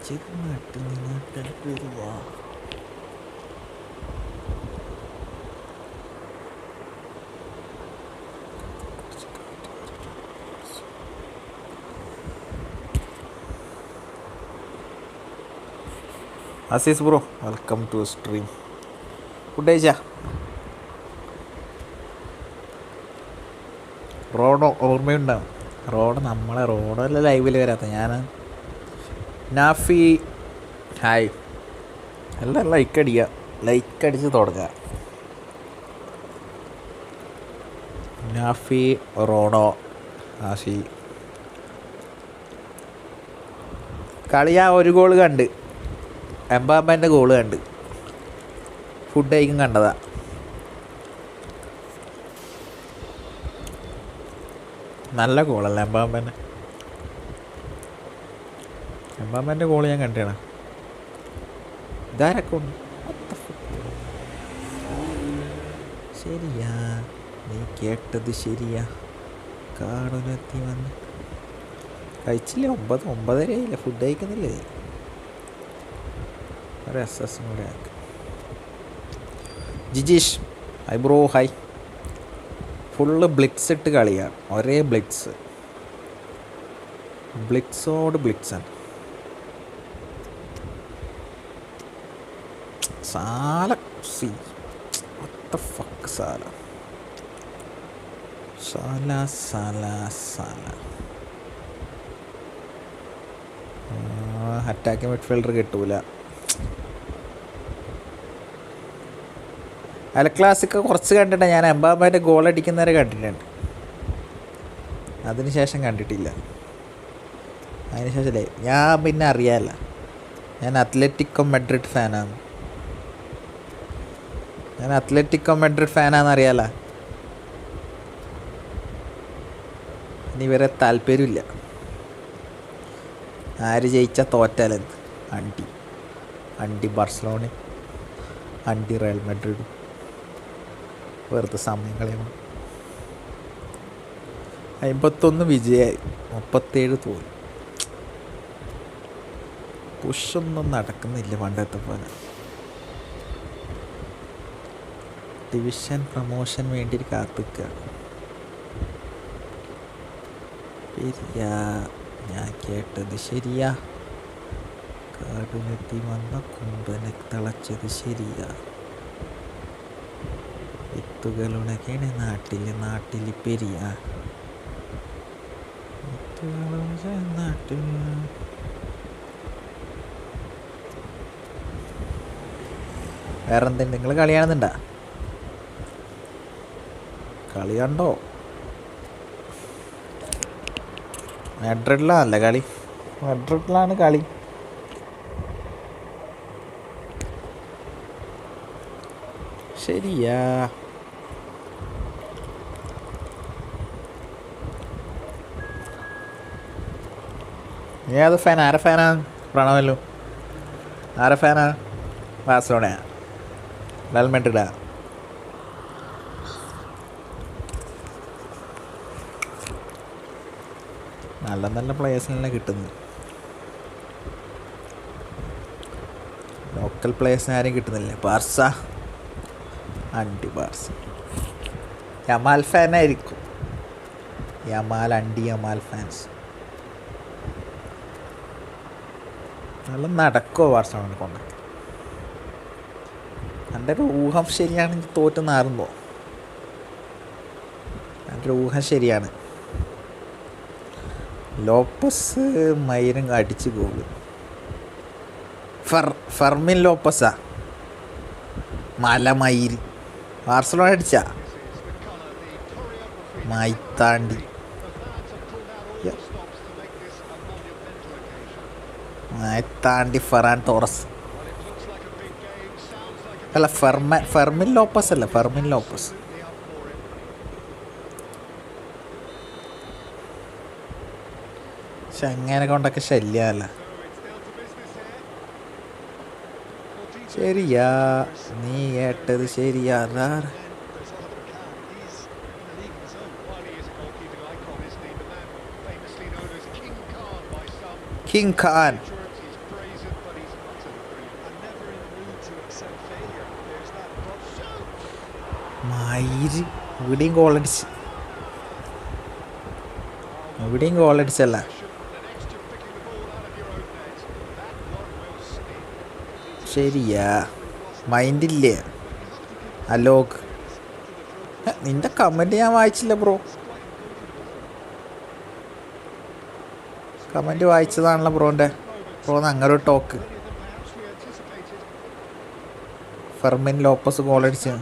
നാട്ടിൽ നിന്ന് വരുവാ. Aziz bro, welcome to stream. Food കഴിച്ചാ? റോഡോ ഓർമ്മയുണ്ടാവും. റോഡല്ല ലൈവിൽ വരാത്ത ഞാൻ. നാഫി ഹായ്. എല്ലാം ലൈക്ക് അടിച്ച് തുടങ്ങുക. നാഫി, റോഡോ, ആഷി. കളിയാ ഒരു ഗോള് കണ്ട്, എംബാമ്പൻ്റെ ഗോള് കണ്ട്. ഫുഡ് കഴിക്കും കണ്ടതാ. നല്ല ഗോളല്ല എംബാമ്പൻ്റെ ഗോള് ഞാൻ കണ്ടാണ്. ഇതാരൊക്കെ ഉണ്ട്? ശരിയാ, നീ കേട്ടത് ശരിയാ. കാടുനെത്തി വന്ന് കഴിച്ചില്ലേ? 9:30 ആയില്ല, ഫുഡ് കഴിക്കുന്നില്ലേ? ഒരു എസ്എസ് കൂടെ ആക്കി. Jijeesh hi bro, hi. Full ബ്ലിക്സ് ഇട്ട് കളിയാണ്, ഒരേ ബ്ലിക്സോട് ബ്ലിക്സാണ്. സാല സി what the fuck സാല അറ്റാക്കിംഗ് മിഡ്ഫീൽഡർ കിട്ടൂല. അൽ ക്ലാസിക്ക് കുറച്ച് കണ്ടിട്ടുണ്ട് ഞാൻ. എംബാമ്പൻ്റെ ഗോൾ അടിക്കുന്നവരെ കണ്ടിട്ടുണ്ട്, അതിനുശേഷം കണ്ടിട്ടില്ല. അതിനുശേഷമല്ലേ ഞാൻ പിന്നെ അറിയാമല്ല, ഞാൻ അത്ലറ്റിക്കോ മെഡ്രിഡ് ഫാനാണെന്ന് അറിയാമല്ല. ഇനി വരെ താല്പര്യമില്ല. ആര് ജയിച്ചാൽ തോറ്റാലെന്ത്? അണ്ടി ബാർസലോണ, അണ്ടി റയൽ മെഡ്രിഡ്. വെറുതെ സമയം കളയണം. 51 വിജയമായി, 37 തോന്നി. പുഷൊന്നും നടക്കുന്നില്ല പണ്ടത്തെ പോലെ. ഡിവിഷൻ പ്രമോഷൻ വേണ്ടി കാത്തിക്കുക. ശരിയാ, ഞാൻ കേട്ടത് ശരിയാ. കാടുനെത്തി വന്ന കുമ്പനെ തിളച്ചത് ശരിയാ. വിത്തുകളുണകേണ് നാട്ടിൽ പെരിയ. നാട്ടിൽ വേറെന്തുണ്ട്? നിങ്ങൾ കളി കാണുന്നുണ്ടോ? കളി കണ്ടോ? മാഡ്രിഡിലാണല്ലേ കളി? മാഡ്രിഡിലാണ് കളി. ശരിയാ. നീ ഏത് ഫാൻ? ആരെ ഫാനാ? പ്രണവല്ലോ. ആരെ ഫാനാ? ബാഴ്സലോണയാ? റയൽ മാഡ്രിഡാ? നല്ല പ്ലേയേഴ്സിനെല്ലാം കിട്ടുന്നു. ലോക്കൽ പ്ലേയേഴ്സിന് ആരും കിട്ടുന്നില്ല. ബാർസ, അണ്ടി ബാർസ. യമാൽ ഫാനായിരിക്കും. Yamal fans. നല്ല നടക്കുമോ ബാർസലോണ കൊണ്ട്? എൻ്റെ ഒരു ഊഹം ശരിയാണെങ്കിൽ തോറ്റുന്നാറുന്നോ? എൻ്റെ ഒരു ഊഹം ശരിയാണ്. ലോപ്പസ് മൈരം അടിച്ച് ഗോള്. ഫെർമിൻ ലോപ്പസാ? മയിര്. ബാർസലോണ അടിച്ചാ? മായത്താണ്ടി ഫെറാൻ ടോറസ് അല്ല, ഫെർമിൻ ലോപ്പസ് അല്ല, ഫെർമിൻ ലോപ്പസ്. പക്ഷെ അങ്ങനെ കൊണ്ടൊക്കെ ശല്യമല്ല. ശരിയാ, നീ കേട്ടത് ശരിയാ. കിങ് ഖാൻ മയിര് ഇവിടെയും ഗോളടിച്ച്, ഇവിടെയും ഗോളടിച്ചല്ല. ശരിയാ, മൈൻഡില്ലേ അലോക്? നിന്റെ കമൻറ്റ് ഞാൻ വായിച്ചില്ല ബ്രോ. കമൻറ്റ് വായിച്ചതാണല്ലോ ബ്രോൻ്റെ. ബ്രോന്ന് അങ്ങനെ ഒരു ടോക്ക്. Fermin Lopez ഗോളടിച്ച്.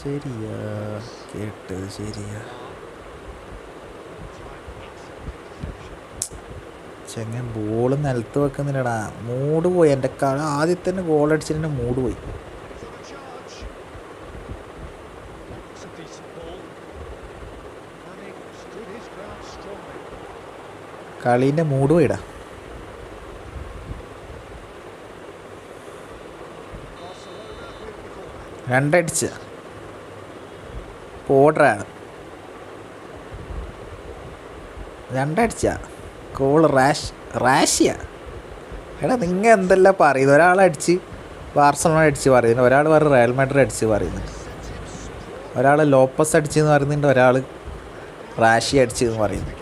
ശരിയാ, കേട്ടത് ശരിയാ. ചെങ്ങൻ ബോൾ നിലത്ത് വെക്കുന്നില്ലടാ. മൂഡ് പോയി എൻ്റെ. ആദ്യം തന്നെ ഗോളടിച്ചതിൻ്റെ മൂഡ് പോയി. കളീൻ്റെ മൂഡ് പോയിടാ. രണ്ടടിച്ച പോഡറാ. രണ്ടടിച്ച ഗോൾ റാഷിയ. എടാ നിങ്ങൾ എന്തെല്ലാം പറയുന്നത്? ഒരാളടിച്ച് ബാർസലോണ അടിച്ച് പറയുന്നുണ്ട്, ഒരാൾ വേറെ റയൽ മാഡ്രിഡ് അടിച്ച് പറയുന്നുണ്ട്, ഒരാൾ ലോപ്പസ് അടിച്ചെന്ന് പറയുന്നുണ്ട്, ഒരാൾ റാഷിയ അടിച്ചെന്ന് പറയുന്നുണ്ട്.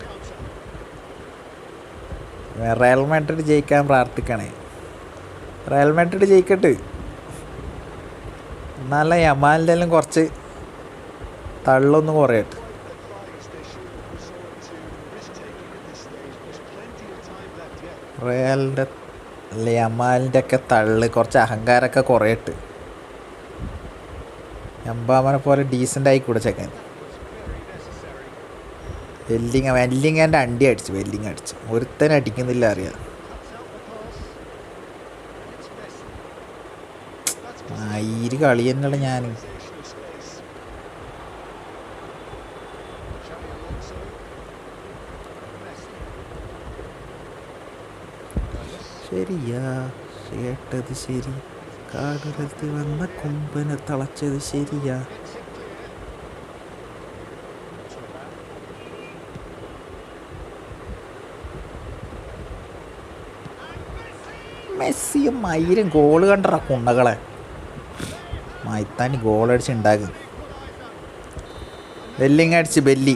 റയൽ മാഡ്രിഡ് ജയിക്കാൻ പ്രാർത്ഥിക്കണേ. റയൽ മാഡ്രിഡ് ജയിക്കട്ടെ. നല്ല യമാലിൻ്റെ എല്ലാം കുറച്ച് തള്ളൊന്നും കുറയട്ടെ. റയലിൻ്റെ യമാലിൻ്റെ ഒക്കെ തള്ള് കുറച്ച് അഹങ്കാരമൊക്കെ കുറയട്ട്. എംബാമനെ പോലെ ഡീസൻ്റ് ആയിക്കൂടെ ചെക്കൻ. വെല്ലിങ്ങൻ്റെ അണ്ടി അടിച്ചു. അടിച്ചു, ഒരുത്തനെ അടിക്കുന്നില്ല അറിയാം. ആയിര് കളി തന്നെയുള്ള ഞാൻ. ശരിയാ, കേട്ടത് ശരി. കാടുലത്തി വന്ന കൊമ്പനെ തളച്ചത് ശരിയാ. മെസ്സിയും മയിലും ഗോള് കണ്ടറ കുണ്ടകളെ. മൈത്താനി ഗോളടിച്ചുണ്ടാകും. അടിച്ച് ബെല്ലി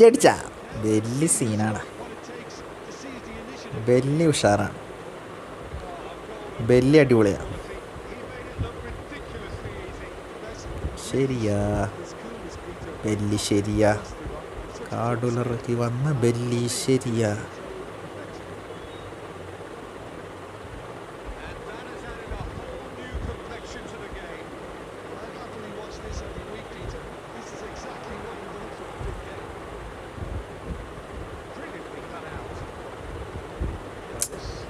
അടിച്ചാ. ബെല്ലി സീനാണ്. ബെല്ലി ഉഷാറാണ്. ബെല്ലി അടിപൊളിയാണ്. ശരിയാ, ബെല്ലി ശരിയാ. കാടുലറക്കി വന്ന ബെല്ലി ശരിയാ.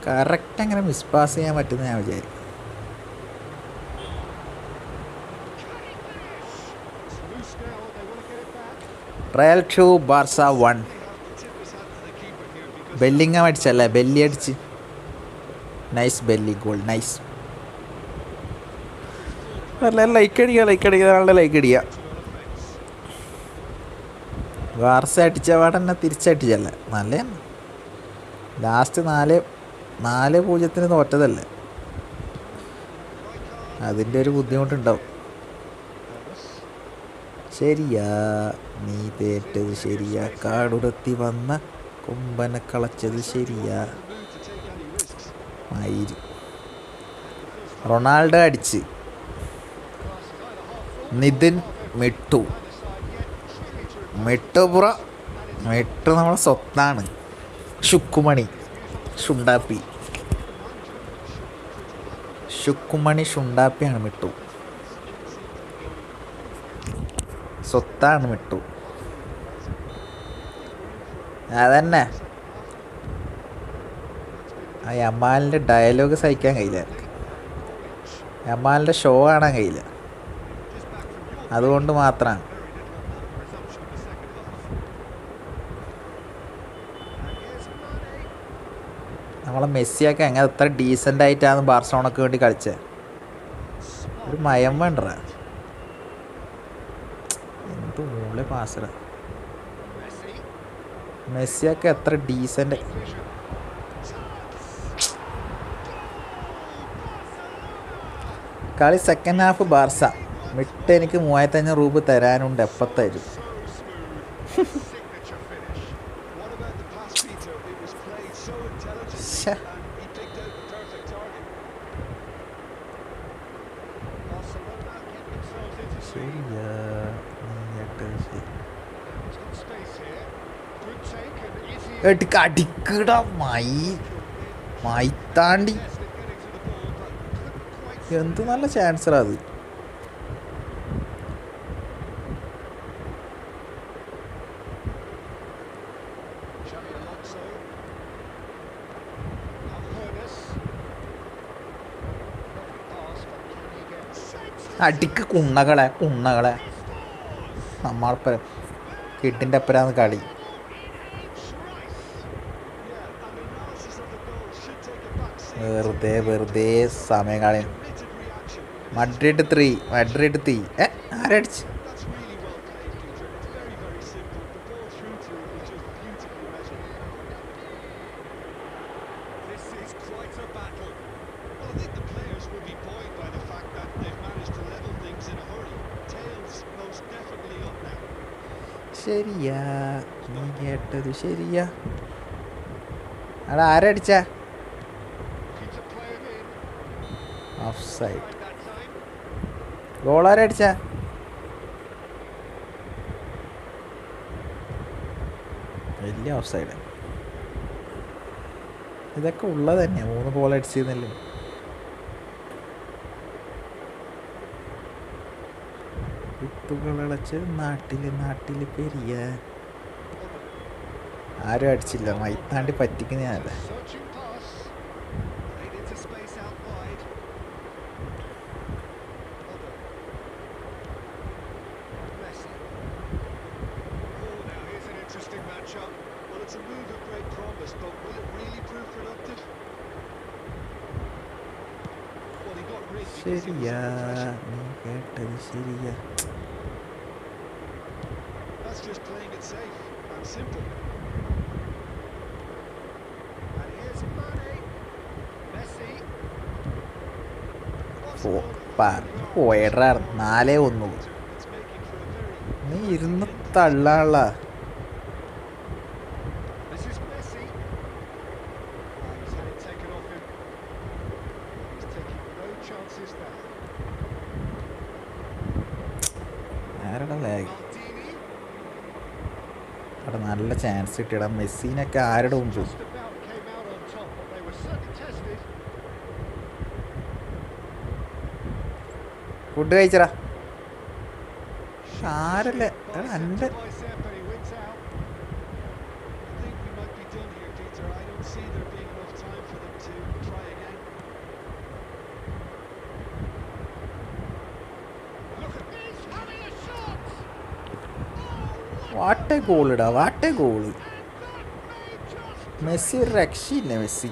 കറക്റ്റ് അങ്ങനെ മിസ്പാസ് ചെയ്യാൻ പറ്റുമെന്ന് ഞാൻ വിചാരിക്കും. Real 2 Barca 1. ബെല്ലിങ്ങം അടിച്ചല്ലേ? ബെല്ലി അടിച്ച്. Nice belly goal, nice. Like അടിക്കുക നല്ല ലൈക്ക് അടിക്കുക. ബാർസ അടിച്ച പാടന്നെ തിരിച്ചടിച്ചല്ല, നല്ല ലാസ്റ്റ് 4-0 തോറ്റതല്ലേ, അതിൻ്റെ ഒരു ബുദ്ധിമുട്ടുണ്ടാവും. ശരിയാ, നീ തേറ്റത് ശരിയാ. കാടുരത്തി വന്ന കൊമ്പനെ കളച്ചത് ശരിയാ. മയിര് റൊണാൾഡോ അടിച്ച്. നിതിൻ മിട്ടു പുറ മിട്ടു നമ്മളെ സ്വത്താണ്. ശുക്കുമണി ഷുണ്ടാപ്പിയാണ് മിട്ടു. സ്വത്താണ് മിട്ടു. അതന്നെ. ആ യമാലിൻ്റെ ഡയലോഗ് സഹിക്കാൻ കഴിയില്ല. യമാലിൻ്റെ ഷോ കാണാൻ കഴിയില്ല. അതുകൊണ്ട് മാത്രമാണ്. നമ്മളെ മെസ്സിയൊക്കെ എങ്ങനെ എത്ര ഡീസൻ്റ് ആയിട്ടാണ് ബാർസലോണക്ക് വേണ്ടി കളിച്ചത്. ഒരു മയം വേണ്ട. എന്ത് മൂളെ പാസറ. മെസ്സിയൊക്കെ എത്ര ഡീസൻ്റ്. കളി സെക്കൻഡ് ഹാഫ് ബാർസ വിട്ട് എനിക്ക് 3500 രൂപ തരാനുണ്ട്. എപ്പം തരും? അടിക്കട മൈത്താണ്ടി. എന്ത് നല്ല ചാൻസറാ അത്. അടിക്ക് കുണ്ണകളെ നമ്മളിപ്പോൾ കിട്ടിൻ്റെ അപ്പരാന്ന് കളി. വെറുതെ സമയം കളയും. മഡ്രിഡ് 3 ആരടിച്ച്? ശരിയാ, നീ കേട്ടത് ശരിയാ. അവിടെ ആരടിച്ച? Of side. ഗോളാരടിച്ച? വലിയ ഓഫ് സൈഡ്. ഇതൊക്കെ ഉള്ളത് തന്നെ. 3 ഗോൾ അടിച്ചിരുന്നല്ലേ. വിത്തുകളച്ച് നാട്ടിൽ പെരിയ. ആരും അടിച്ചില്ല. മൈത്താണ്ടി പറ്റിക്കുന്നതല്ല. ശരിയാ, നീ കേട്ടത് ശരിയാ. പോയടാ 4-1. നീ ഇരുന്ന് തള്ളാനുള്ള. ആരുടെ ലാഗ്? അവിടെ നല്ല ചാൻസ് കിട്ടിയടാ. മെസ്സിനൊക്കെ ആരുടെ മുമ്പ്? ഫുഡ് കഴിച്ചടാ. ആരല്ലേ എൻ്റെ? വാട്ടെ ഗോളിടാ, വാട്ടെ ഗോള്. മെസ്സി ഒരു രക്ഷയില്ല. മെസ്സി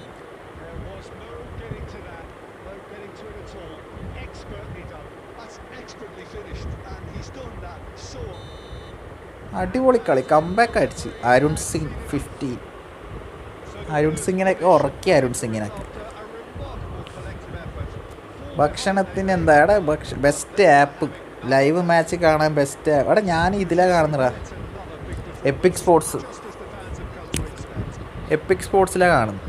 അടിപൊളി കളി. കംബാക്ക് അടിച്ച് അരുൺ സിംഗ് 15. അരുൺ സിംഗിനൊക്കെ ഉറക്കി. അരുൺ സിംഗിനൊക്കെ ഭക്ഷണത്തിന് എന്താ എടാ? ബെസ്റ്റ് ആപ്പ് ലൈവ് മാച്ച് കാണാൻ ബെസ്റ്റ് ആപ്പ്. എടാ ഞാൻ ഇതിലാണ് കാണുന്നടാ. എപ്പിക് സ്പോർട്സിലാണ് കാണുന്നത്.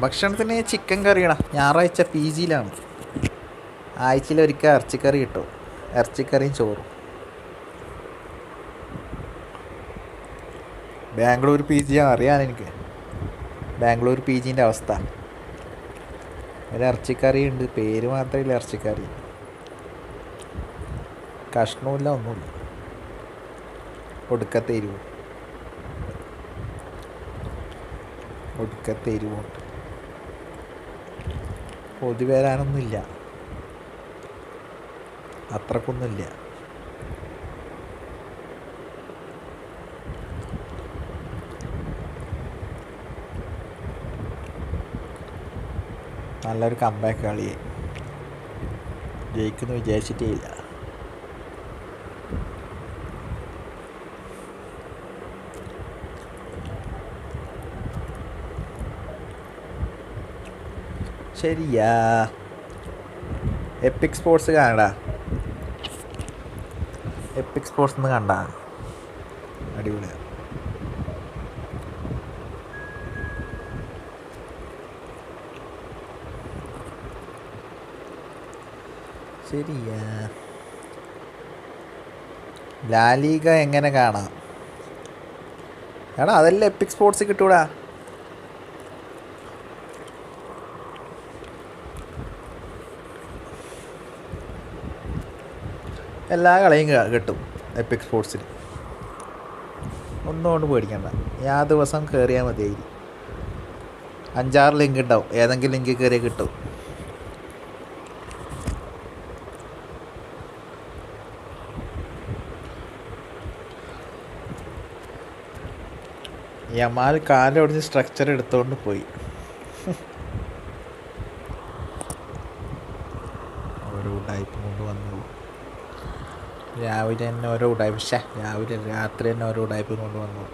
ഭക്ഷണത്തിന് ചിക്കൻ കറിയടാ. ഞായറാഴ്ച PG ആഴ്ചയിൽ ഒരിക്കൽ ഇറച്ചിക്കറി കിട്ടും. ഇറച്ചിക്കറിയും ചോറും. ബാംഗ്ലൂർ PG അറിയാൻ എനിക്ക്. ബാംഗ്ലൂർ PGൻ്റെ അവസ്ഥ. ഒരു ഇറച്ചിക്കറി ഉണ്ട്, പേര് മാത്രമല്ല. ഇറച്ചിക്കറി കഷ്ണമില്ല, ഒന്നുമില്ല. ഒടുക്കത്തെ എരിവുണ്ട്. പൊതി വരാനൊന്നുമില്ല, അത്രക്കൊന്നുമില്ല. നല്ലൊരു കംബാക്ക് കളിയെ. ജയിക്കുമെന്ന് വിചാരിച്ചിട്ടേ ഇല്ല. ശരിയാ. എപ്പിക് സ്പോർട്സ് കാണടാ. എപ്പിക് സ്പോർട്സ് ഒന്ന് കണ്ട അടിപൊളിയാണ്. ശരിയാ. ലാലിഗ എങ്ങനെ കാണാം? എടാ അതെല്ലാം എപ്പിക് സ്പോർട്സ് കിട്ടൂടാ. എല്ലാ കളിയും കിട്ടും എപ്പിക് സ്പോർട്സിൽ. ഒന്നും കൊണ്ട് പേടിക്കണ്ട. ഞാൻ ദിവസം കയറിയാൽ മതിയായി. 5-6 ലിങ്ക് ഉണ്ടാവും. ഏതെങ്കിലും ലിങ്ക് കയറിയാൽ കിട്ടും. യമാൽ കാലൊടിഞ്ഞ് സ്ട്രക്ചർ എടുത്തുകൊണ്ട് പോയി. ഓരോ ഉടായ്പ കൊണ്ട് വന്നു. രാവിലെ തന്നെ ഓരോ ഉടായ്പ. രാവിലെ രാത്രി തന്നെ ഓരോ ഉടായ്പ കൊണ്ട് വന്നു.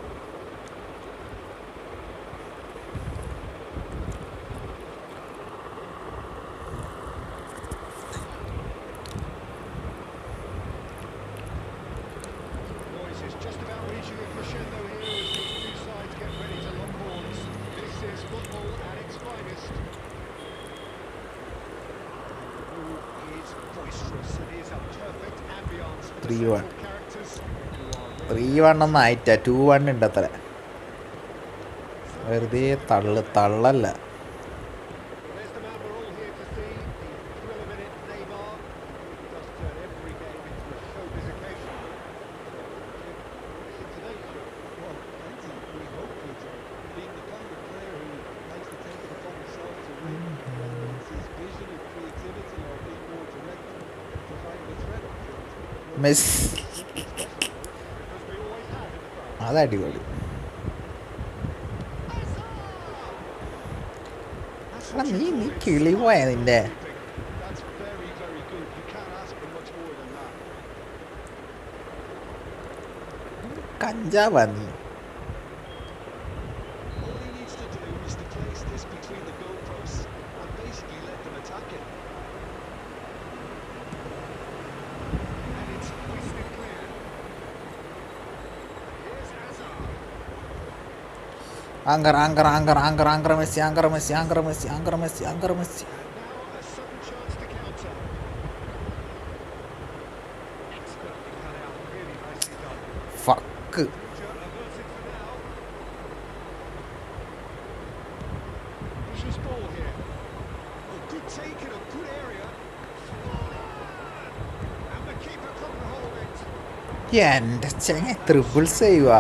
ത്രീ വൺ ഒന്നും ആയിട്ടാ. 2-1 ഉണ്ട് അത്ര. വെറുതെ തള്ളല്ല. മെസ് അതടിപൊളി. നീ കിളി പോയ നിന്റെ കഞ്ചാവാ നീ. Anger Messi. Fuck. എൻ്റെ ചെങ്ങ ട്രിപ്പിൾ സേവാ.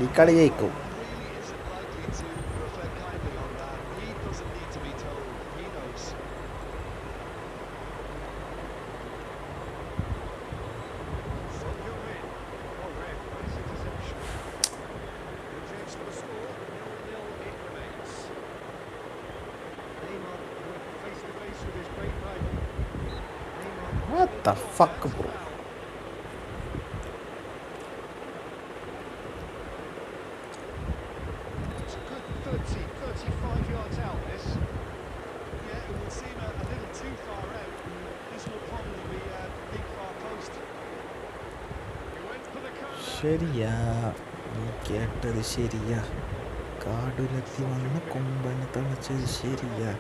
ഈ കളി ജയിക്കും. What the fuck, bro? It's a good 35 yards out, this. Yeah, it will seem a little too far out. This will probably be a big far post. He went for the corner. ശരിയാ, നീ കേട്ടത് ശരിയാ. കാടുലെത്തി വന്ന് കൊമ്പന് തളച്ചത് ശരിയാ.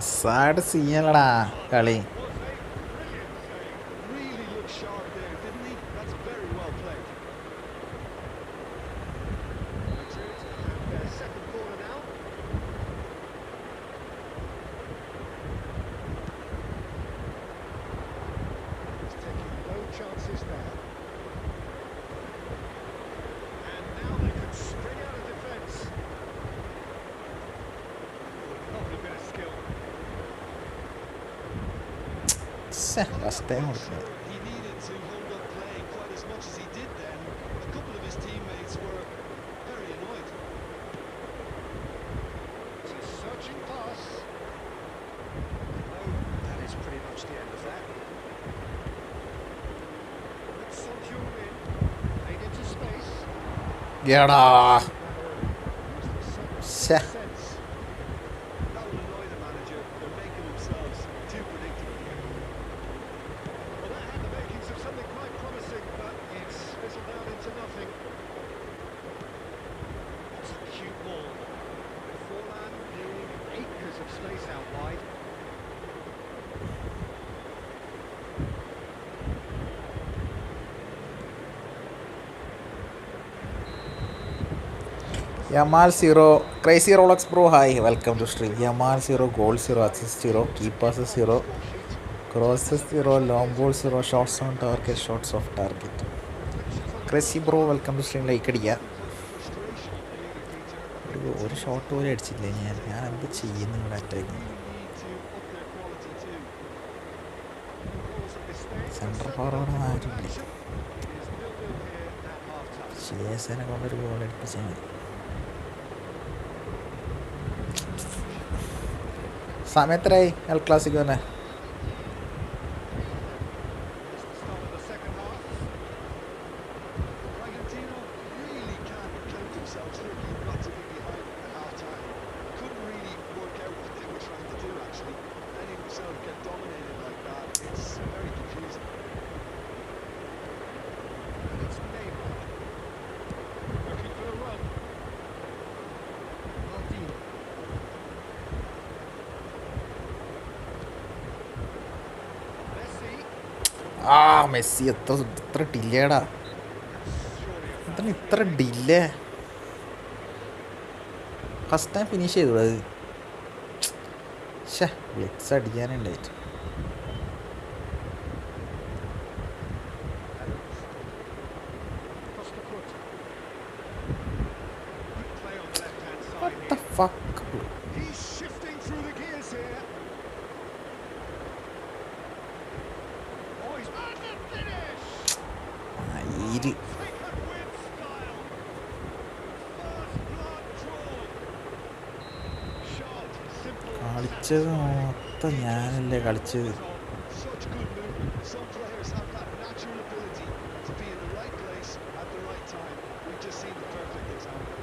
Hazard സീനല്ലടാ കളി. Chances there. And now they could spring out of defence. Probably a bit of skill. Last time. He needed to hold up playing quite as much as he did then. എടാ Used for ശ്ശെ. sense. That will annoy the manager. They're making themselves too predictable here. Well, that had the makings of something quite promising, but it's fizzled out into nothing. That's a cute ball. Forlan leaving acres of space out wide. Yamal 0, Crazy Rolex Pro, hi, welcome to stream. Yamal 0, goal 0, assist 0, key passes 0, Score sheet. crosses 0, long ball 0, shots on target, shots off target. Reflections on the Crazy first Bro, half. welcome to stream. Like അടിക്കുക. Seems like frustration, clearly, Peter. They ഒരു continue to shot പോലും fall. അടിച്ചില്ല ഞാൻ എന്ത് ചെയ്യുന്നു ഇവിടെ They attack. really need to up their quality too. Goals at this stage, but central certainly forward not ആരും in action. It is 0-0 here at half-time. ശേഷനെ കൊണ്ടൊരു goal അടിപ്പിച്ചാൽ മതി. സമയത്രയായി എൽ ക്ലാസിക്കോ തന്നെ? It's the start of the second half. Bragantino really can't count themselves lucky not to be behind at half-time. Couldn't really work out what they were trying to do, actually. Letting themselves get dominated like that, it's very confusing. And it's Neymar. Looking for the run. Maldini. Messi. Messi എത്ര ഡിലേടാ, Surely a ഇത്ര delay. First time finish ചെയ്തു അത്. ഷേ Bligh's അടിക്കാനുണ്ടായിട്ട്. Costa Curta. Good play on the left-hand side What the here. fuck? He's shifting through the gears here. Oh, he's at the finish. മയില് Take it with style. First blood drawn. Shot, simple, കളിച്ചത് satisfying. മൊത്തം ഞാനല്ലേ കളിച്ചത്. Such good movement. Some players have that natural ability to be in the right place at the right time. We've just seen the perfect example.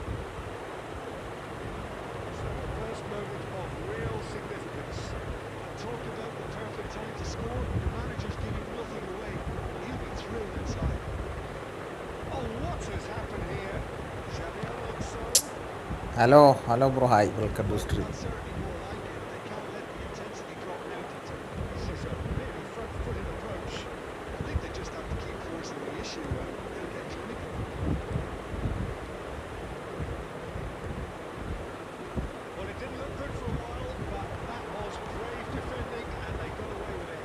So the first moment of real significance. And talk about the perfect time to score. The manager's giving nothing away. He'll be thrilled inside. Oh, what has happened here? Xabi Alonso. Hello bro, hi, welcome to stream. That's certainly more like it. They can't let the intensity drop now, Peter. This is a really front-footed approach. I think they just have to keep forcing the issue and they'll get clinical. Well, it didn't look good for a while, but that was brave defending and they got away with it.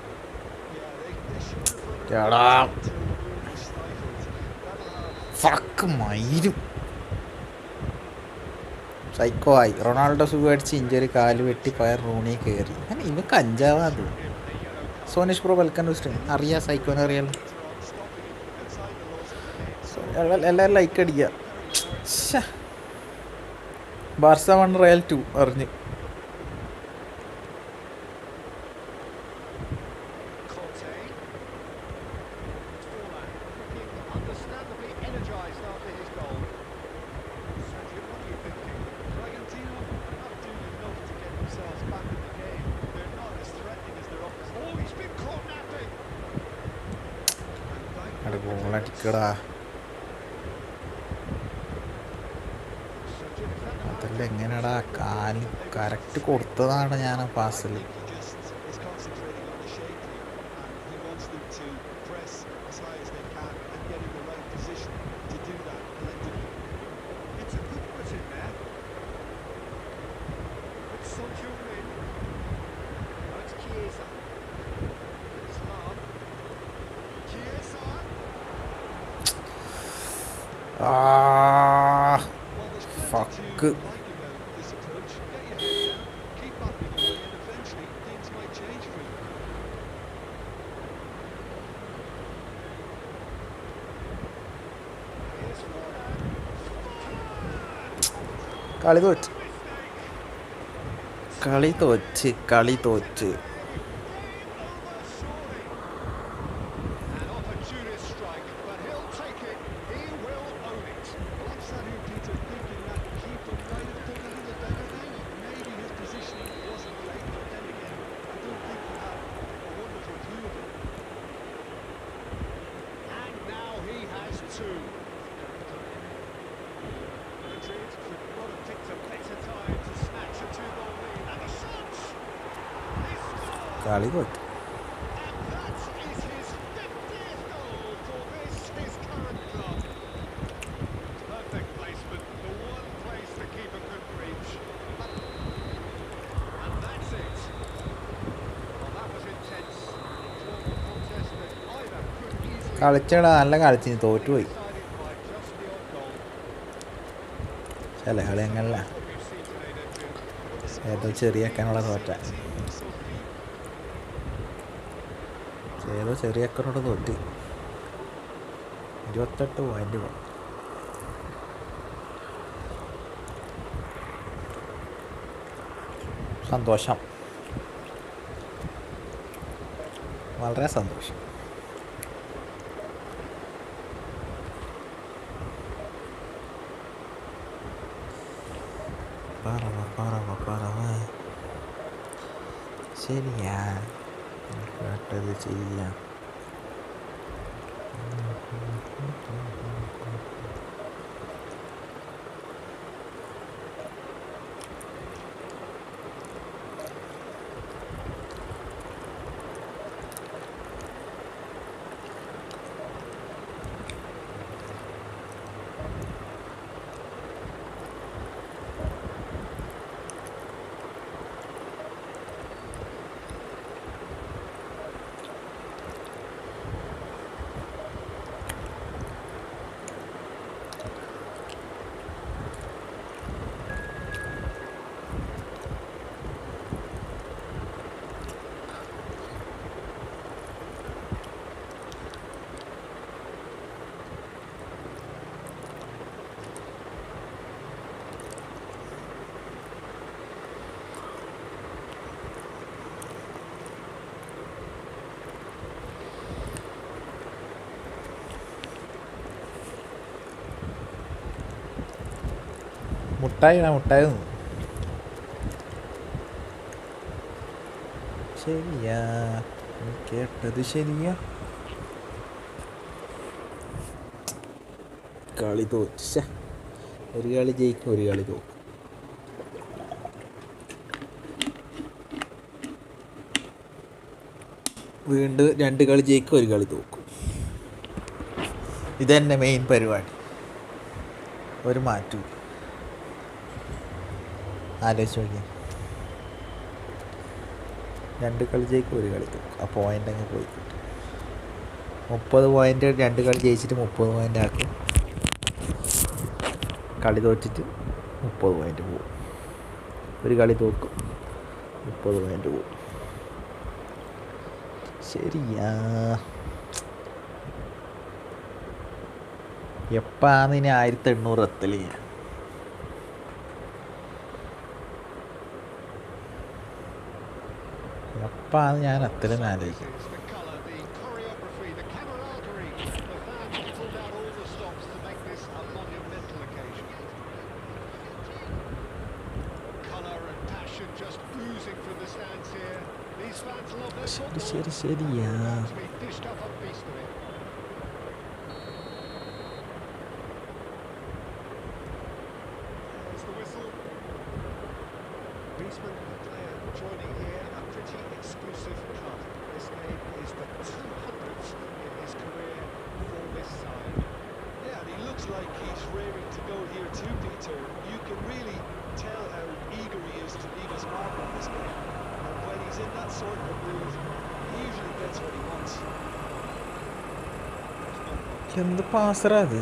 Yeah, they should have run it എടാ until the move was stifled. That'll have fuck മയിലും psycho ആയി. Ronaldo സുഖമടിച്ച് ഇഞ്ചൊരു കാല് വെട്ടി പയർ Rooney കയറി. അങ്ങനെ ഇവക്ക് അഞ്ചാവാത്. him a yellow card. Sonish bro, welcome to stream. അറിയാം സൈക്കോനെ അറിയാലോ. Peter on stopping him outside the loss of the game. So എല്ലാവരും ലൈക്ക് അടിക്കുക. ബാർസ 1 റയൽ 2 അറിഞ്ഞു. Conte. Forlan looking understandably energised after his goal. Sergio, what are you thinking? Bragantino are not doing enough to get themselves back in the game. They're not as threatening as their opposition. Oh, he's been caught napping. And back അവിടെ with the ഗോളടിക്കടാ. Sergio defender അതല്ല എങ്ങനെയാടാ കാല് correct കൊടുത്തതാണ് ഞാൻ ആ പാസിൽ. I think he just is concentrating on the shape here, and he wants them to press as high as they can and get in the right position to do that collectively. It's a good put in there. It's Son Heung-min. Now it's Chiesa. Islam. Chiesa. ആ Well, there's plenty Fuck. to like about this approach. Get your head down, keep battling away, and eventually things might change for you. Here's Forlan. കളി തോറ്റ് Mistake. കളി തോറ്റ്. Game over surely. An opportunist strike, but he'll take it. He will own it. Well, that's that കളി തോറ്റു. കളിച്ചടാ, നല്ല കളിച്ചിന്, തോറ്റുപോയി. ചില കളി അങ്ങനല്ല, ഏതോ ചെറിയക്കനുള്ള തോറ്റ, ഏതോ ചെറിയക്കനോട് തോറ്റ്. 28 പോയിന്റ് പോയി. സന്തോഷം, വളരെ സന്തോഷം. പറവ ശരിയാ, കേട്ടത് ചെയ്യാം. മുട്ടായി തിന്നു. ശരിയാ, കേട്ടത് ശരിയാ. കളി തോറ്റ, ഒരു കളി ജയിക്കും, ഒരു കളി തോക്കും. വീണ്ടും 2 കളി ജയിക്കും, ഒരു കളി തോക്കും. ഇതന്നെ മെയിൻ പരിപാടി, ഒരു മാറ്റവും. ആലോചിച്ച് നോക്കിയാൽ 2 കളി ജയിക്കും, ഒരു കളി തോക്കും. ആ പോയിൻ്റ് അങ്ങ് പോയി കിട്ടും. 30 പോയിൻ്റ് 2 കളി ജയിച്ചിട്ട് 30 പോയിൻ്റ് ആക്കും. കളി തോറ്റിട്ട് 30 പോയിൻ്റ് പോകും. ഒരു കളി തോക്കും, 30 പോയിൻ്റ് പോകും. ശരിയാ, എപ്പാന്ന് ഇനി 1800 എത്തല്? എപ്പാന്ന് ഞാൻ എത്തലെന്ന് ആലോചിക്കും. ശരിയാ. Joining here a pretty exclusive club. This game is the 200th in his career for this side. Yeah, and he looks like he's raring to go here too, Peter. You can really tell how eager he is to leave his mark on this game. And when he's in that sort of mood, he usually gets what he wants. എന്ത് പാസറാ അത്?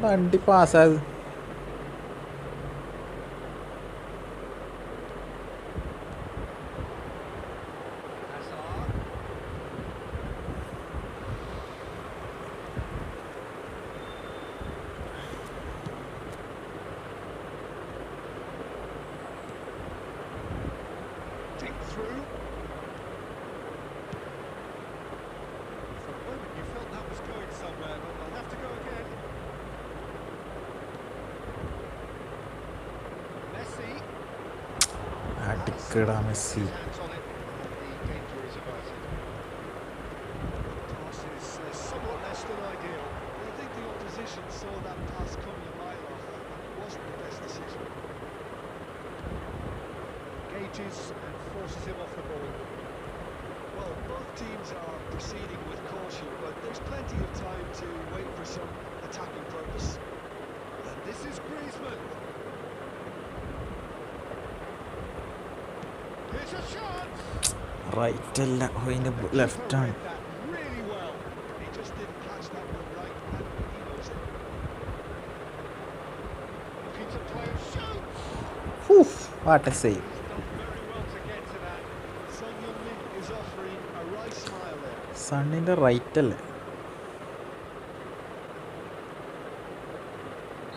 വണ്ടി പാസ്സായത്. Through. For a moment you felt that was going somewhere, but they'll have to go again. Messi. അടിക്കടാ Messi. Hands on it. The danger is about it. Pass is somewhat less than ideal. I think the opposition saw that pass coming a mile off. It engages and forces him off the ball. Well, both teams are proceeding with caution, but there's plenty of time to wait for some attacking purpose. And this is Griezmann. Here's a shot! Right അല്ല, അതിൻ്റെ left ആണ്. That really well. He just didn't catch that one right, and he knows it. Looking to play a shoot. What A save. He's done very well to get to that. Son Heung-min is offering a right smile there. സണ്ണിൻ്റെ right അല്ലേ?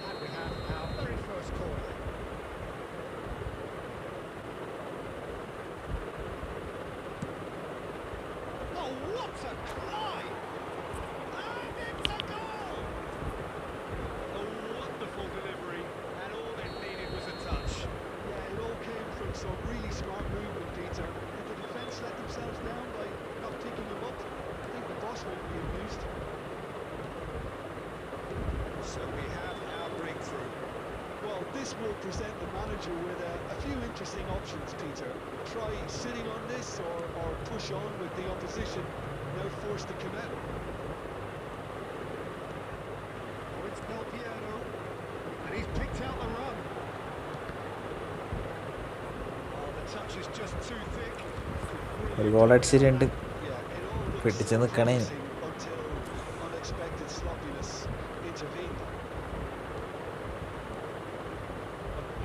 And we have our very first corner. Oh, what a climb! And it's a goal! A wonderful delivery, and all it needed was a touch. Yeah, it all came from some really smart movement, Peter. Did the defence let themselves down by not picking him up? I think the boss won't be amused. So we have our breakthrough. Well, this will present the manager with a few interesting options, Peter. Try sitting on this or push on with the opposition, now forced to come out. Oh, it's Del Piero, and he's picked out the run. Oh, the touch is just too thick. ഒരു goal അടിച്ചിട്ടുണ്ട്. Yeah, it all looks പിടിച്ച് നിൽക്കണേ. until unexpected sloppiness intervened.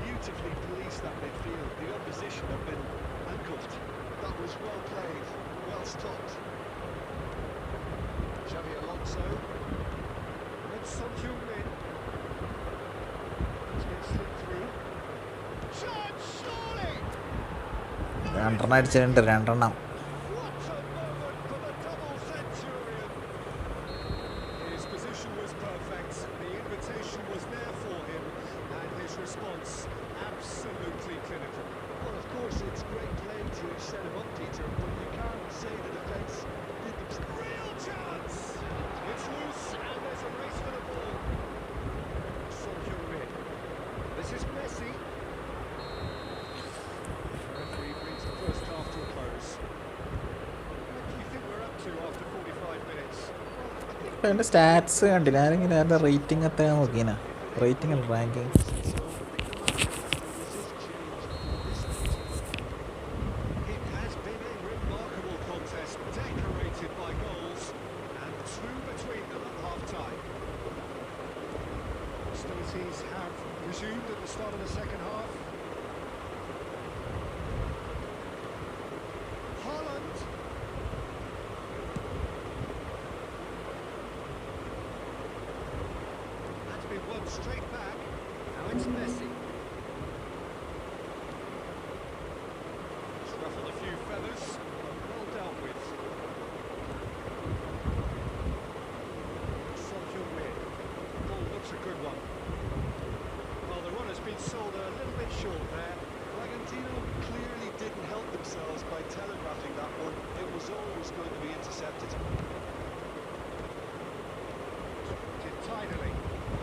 Beautifully policed that midfield. The opposition have been handcuffed. That was well played, well stopped. Xavi Alonso. It's Son Heung-min. It's been slipped through. Shot, surely! രണ്ടെണ്ണം അടിച്ചിട്ടുണ്ട്, രണ്ടെണ്ണം. What a moment for the double centurion! His position was perfect, the invitation was there for him, and his response absolutely clinical. Well, of course, it's great play to set him up, Peter, but you can't say the defence did themselves. Real chance! It's loose, and there's a race for the ball. Son Heung-min. This is Messi. Referee brings the first half to a close. What do you think we're up to after 45 minutes? ഇപ്പം എൻ്റെ stats കണ്ടില്ല, ആരെങ്കിലും എൻ്റെ rating എത്ര നോക്കിനാ? Rating അല്ല, ranking. It has been a remarkable contest, decorated by goals, and two between them at half-time. Hostilities have resumed at the start of the second half. Haaland. That's been won straight back. Now it's Messi. It's ruffled a few feathers, but well dealt with. Son Heung-min. Ball looks a good one. Well, the run has been sold a little bit short there. Bragantino clearly didn't help themselves by telegraphing that one. It was always going to be intercepted. Did tidily.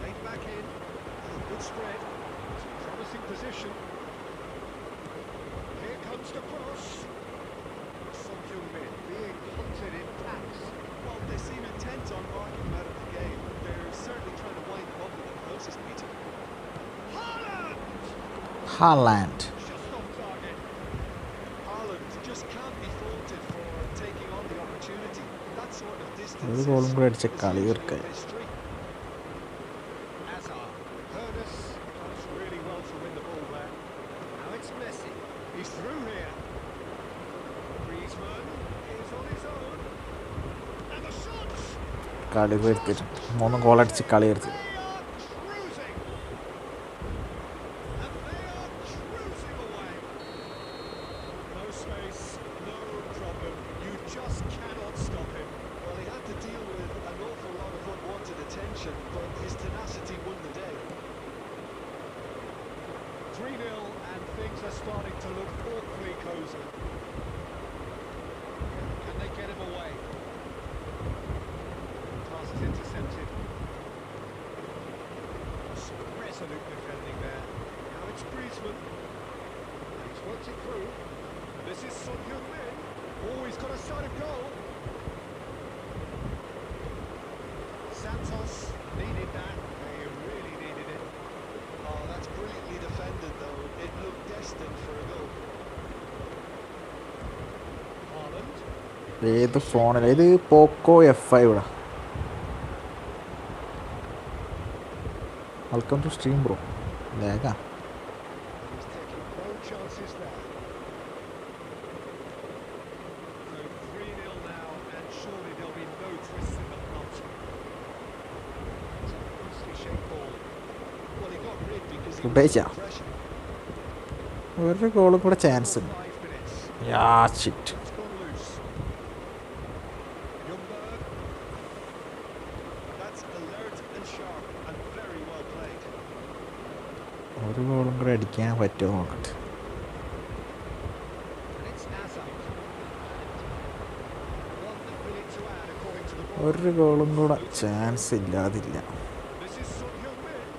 Laid back in. Good spread. It's a promising position. Here comes the cross. Son Heung-min being hunted in packs. Well, they seem intent on marking him out of the game. They're certainly trying to wind him up with the closest, Peter. Haaland! Haaland. Just off target. Haaland just can't be faulted for taking on the opportunity. That sort of distance ഒരു ഗോളും കൂടി അടിച്ച is കളി usually തീർക്കായി. history. Hazard. Hernus does really well to win the ball there. Now it's Messi. He's through here. Griezmann is on his own. And the shots! കളി തീർത്തിട്ട് 3 goal അടിച്ച് കളി തീർത്തി. They are cruising. And they are cruising away. No space, no problem. You just cannot stop him. Well, he had to deal with an awful lot of unwanted attention, but his tenacity won the day. 3-0, and things are starting to look awfully cosy. Can they get him away? Pass is intercepted. This is Son Heung-min. Oh, he's got a sight of goal. Santos needed that. They really needed it. Oh, that's brilliantly defended, though. It looked destined for a goal. Haaland. ഏത് ഫോണിൽ ഇത് Poco F5 ഇവിടെ. Welcome to stream bro. Lekha He's taking no chances there. So 3-0 now, and surely there'll be no twists in the plot. It's a loosely shaped ball. Well, he got rid because he was Ubecha. under pressure. ഒരു ഗോളും കൂടെ chance ഉണ്ട്. 5 minutes. Yeah shit. It's gone loose. Ljungberg. That's alert and sharp and very well played. ഒരു ഗോളും കൂടെ അടിക്കാൻ പറ്റുമോ നോക്കട്ടെ. And it's Hazard. 1 minute to add according to the ball. ഒരു ഗോളും കൂടെ chance ഇല്ലാതില്ല. This is Son Heung-min.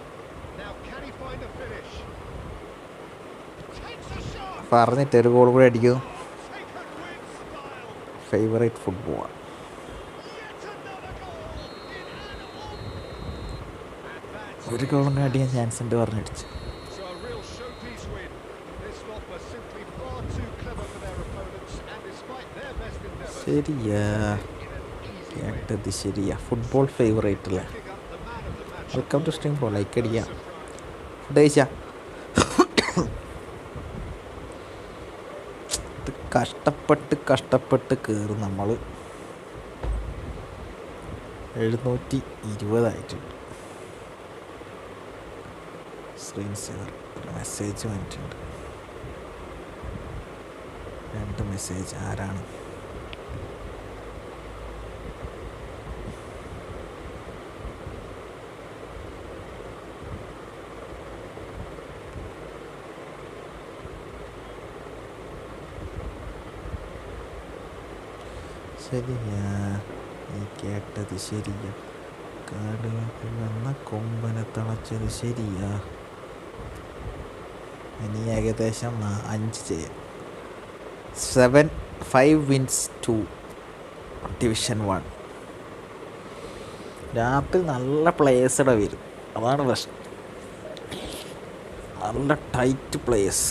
Now can he find the finish? Takes a shot. പറഞ്ഞിട്ട് ഒരു ഗോൾ കൂടെ അടിക്കൂ. Take and win style. Favourite football. Yet another goal in an and that's ഒരു ഗോളും കൂടെ അടിക്കാൻ ചാൻസ് ഉണ്ട് പറഞ്ഞടിച്ച്. so a real showpiece win. This lot were simply far too clever for their opponents, and despite their best endeavours, ശരിയാ in an easy win. കേട്ടത് ശരിയാ. Football favourite അല്ലേ. Picking up the man of the match. Welcome to stream bro. Like അടിക്കാം. Surprise. Food കഴിച്ചാ? ഇത് കഷ്ടപ്പെട്ട് കയറും നമ്മൾ. 720 ആയിട്ടുണ്ട്. സ്ക്രീൻ സേവർ ഒരു മെസ്സേജ് വന്നിട്ടുണ്ട്. 2 മെസ്സേജ്. ആരാണ്? ശരിയാ, ഈ കേട്ടത് ശരിയാ. കാടുകൾക്ക് വന്ന കൊമ്പനെ തളച്ചത് ശരിയാ. ഇനി ഏകദേശം 5 ചെയ്യാം. 5 വിൻസ് ടു ഡിവിഷൻ 1. രാത്രി നല്ല പ്ലേയേഴ്സുടെ വരും, അതാണ് പ്രശ്നം. നല്ല ടൈറ്റ് പ്ലേയേഴ്സ്.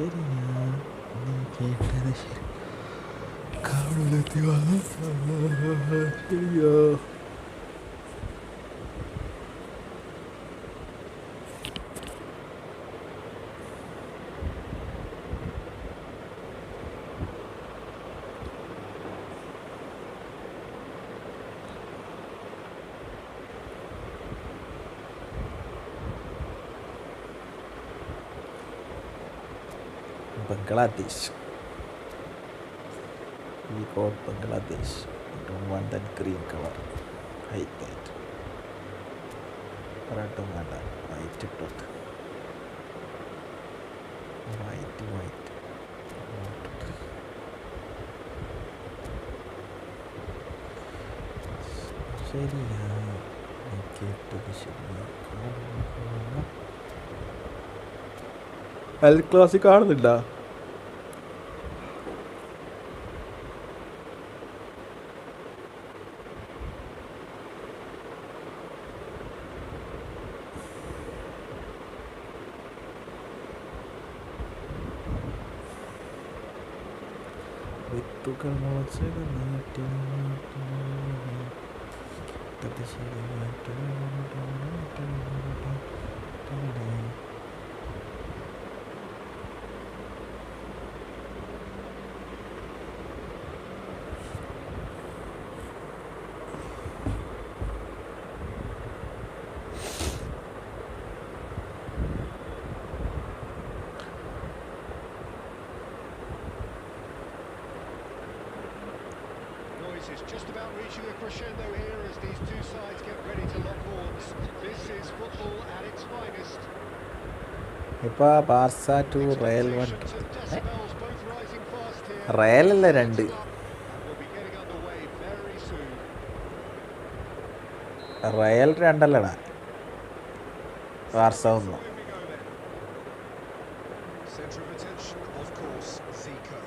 ശരിയാ, നീ കേട്ടത് ശരി. കാടുലെത്തി വന്ന ശരിയാ. Bangladesh. We got Bangladesh. I don't want that green color. Hate that. Red don't want that. White dot. White. ശരിയാ, കേട്ടത് ശരിയാ. എൽ ക്ലാസിക് കാണുന്നില്ല. വിത്തുകൾ മുളച്ചത് നാട്ടിൽ Is just about reaching a crescendo here as these two sides get ready to lock horns. This is football at its finest. ഇപ്പോൾ Barca two Real 1. Decibels both rising fast here. റയലല്ല 2. And we'll be getting underway very soon. Real 2 Barca 1. Away we go then. Centre of attention, of course, Zico.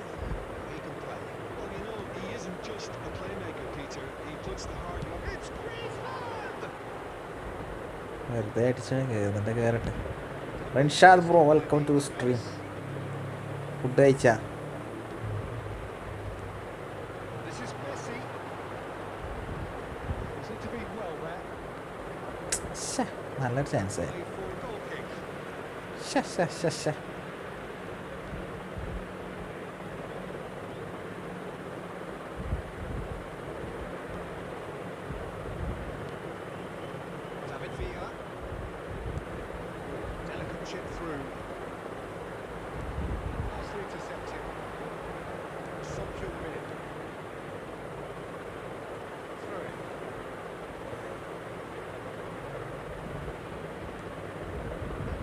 He can play. Well, you know, he isn't just a playmaker, Peter. He puts the hard work. It's Griezmann! വെറുതെ അടിച്ചാൽ എന്നിട്ട് കയറട്ടെ. Ranshad bro, welcome to stream. Food കഴിച്ചാ? This is Messi. Seemed to be well there. നല്ലൊരു chance ആയി. Played for a goal kick. David Villa. Delicate chip through. Nicely intercepted. Subtle minute. Throw it.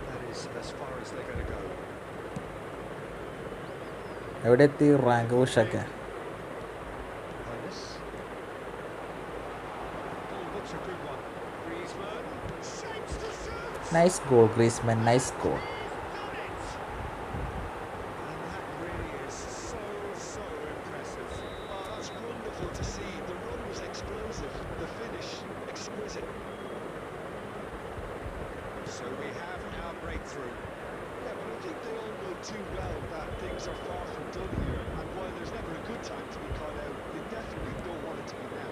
That is as far as they're going to go. എവിടെ എത്തി rank പുഷൊക്കെ? Minus. Goal looks a good one. Griezmann shapes the shoot. Nice goal Griezmann, nice goal. He's done it. And that really is so impressive. Oh, that's wonderful to see. The run was explosive. The finish exquisite. So we have our breakthrough. Yeah, but I think they all know too well that things are far from done here. And while there's never a good time to be caught out, you definitely don't want it to be now.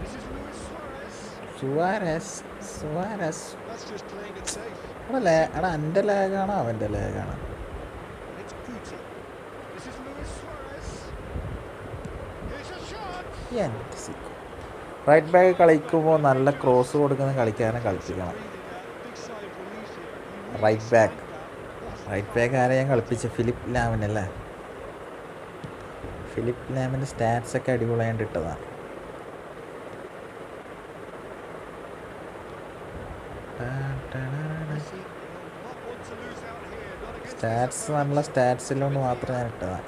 This is Luis Suarez. Suarez That's just playing it safe. എടാ എൻ്റെ ലാഗാണോ അവൻ്റെ ലാഗാണോ? And it's Guti. This is Luis Suarez. Here's a shot. Right back കളിക്കുമ്പോൾ നല്ല cross കൊടുക്കുന്ന കളിക്കാരനെ കളിപ്പിക്കണം. Breathing a big sigh of relief here. He right back ആരെ ഞാൻ കളിപ്പിച്ച ഫിലിപ്പ് ലാമിനല്ലേ? ഫിലിപ്പ് ലാമിൻ്റെ സ്റ്റാറ്റ്സ് ഒക്കെ അടിപൊളിയായിട്ട് ഇട്ടതാണ്. Messi, not one to lose out here. Not against stats നല്ല സ്റ്റാറ്റ്സിലോണ്ട് മാത്രം ഞാൻ ഇട്ടതാണ്.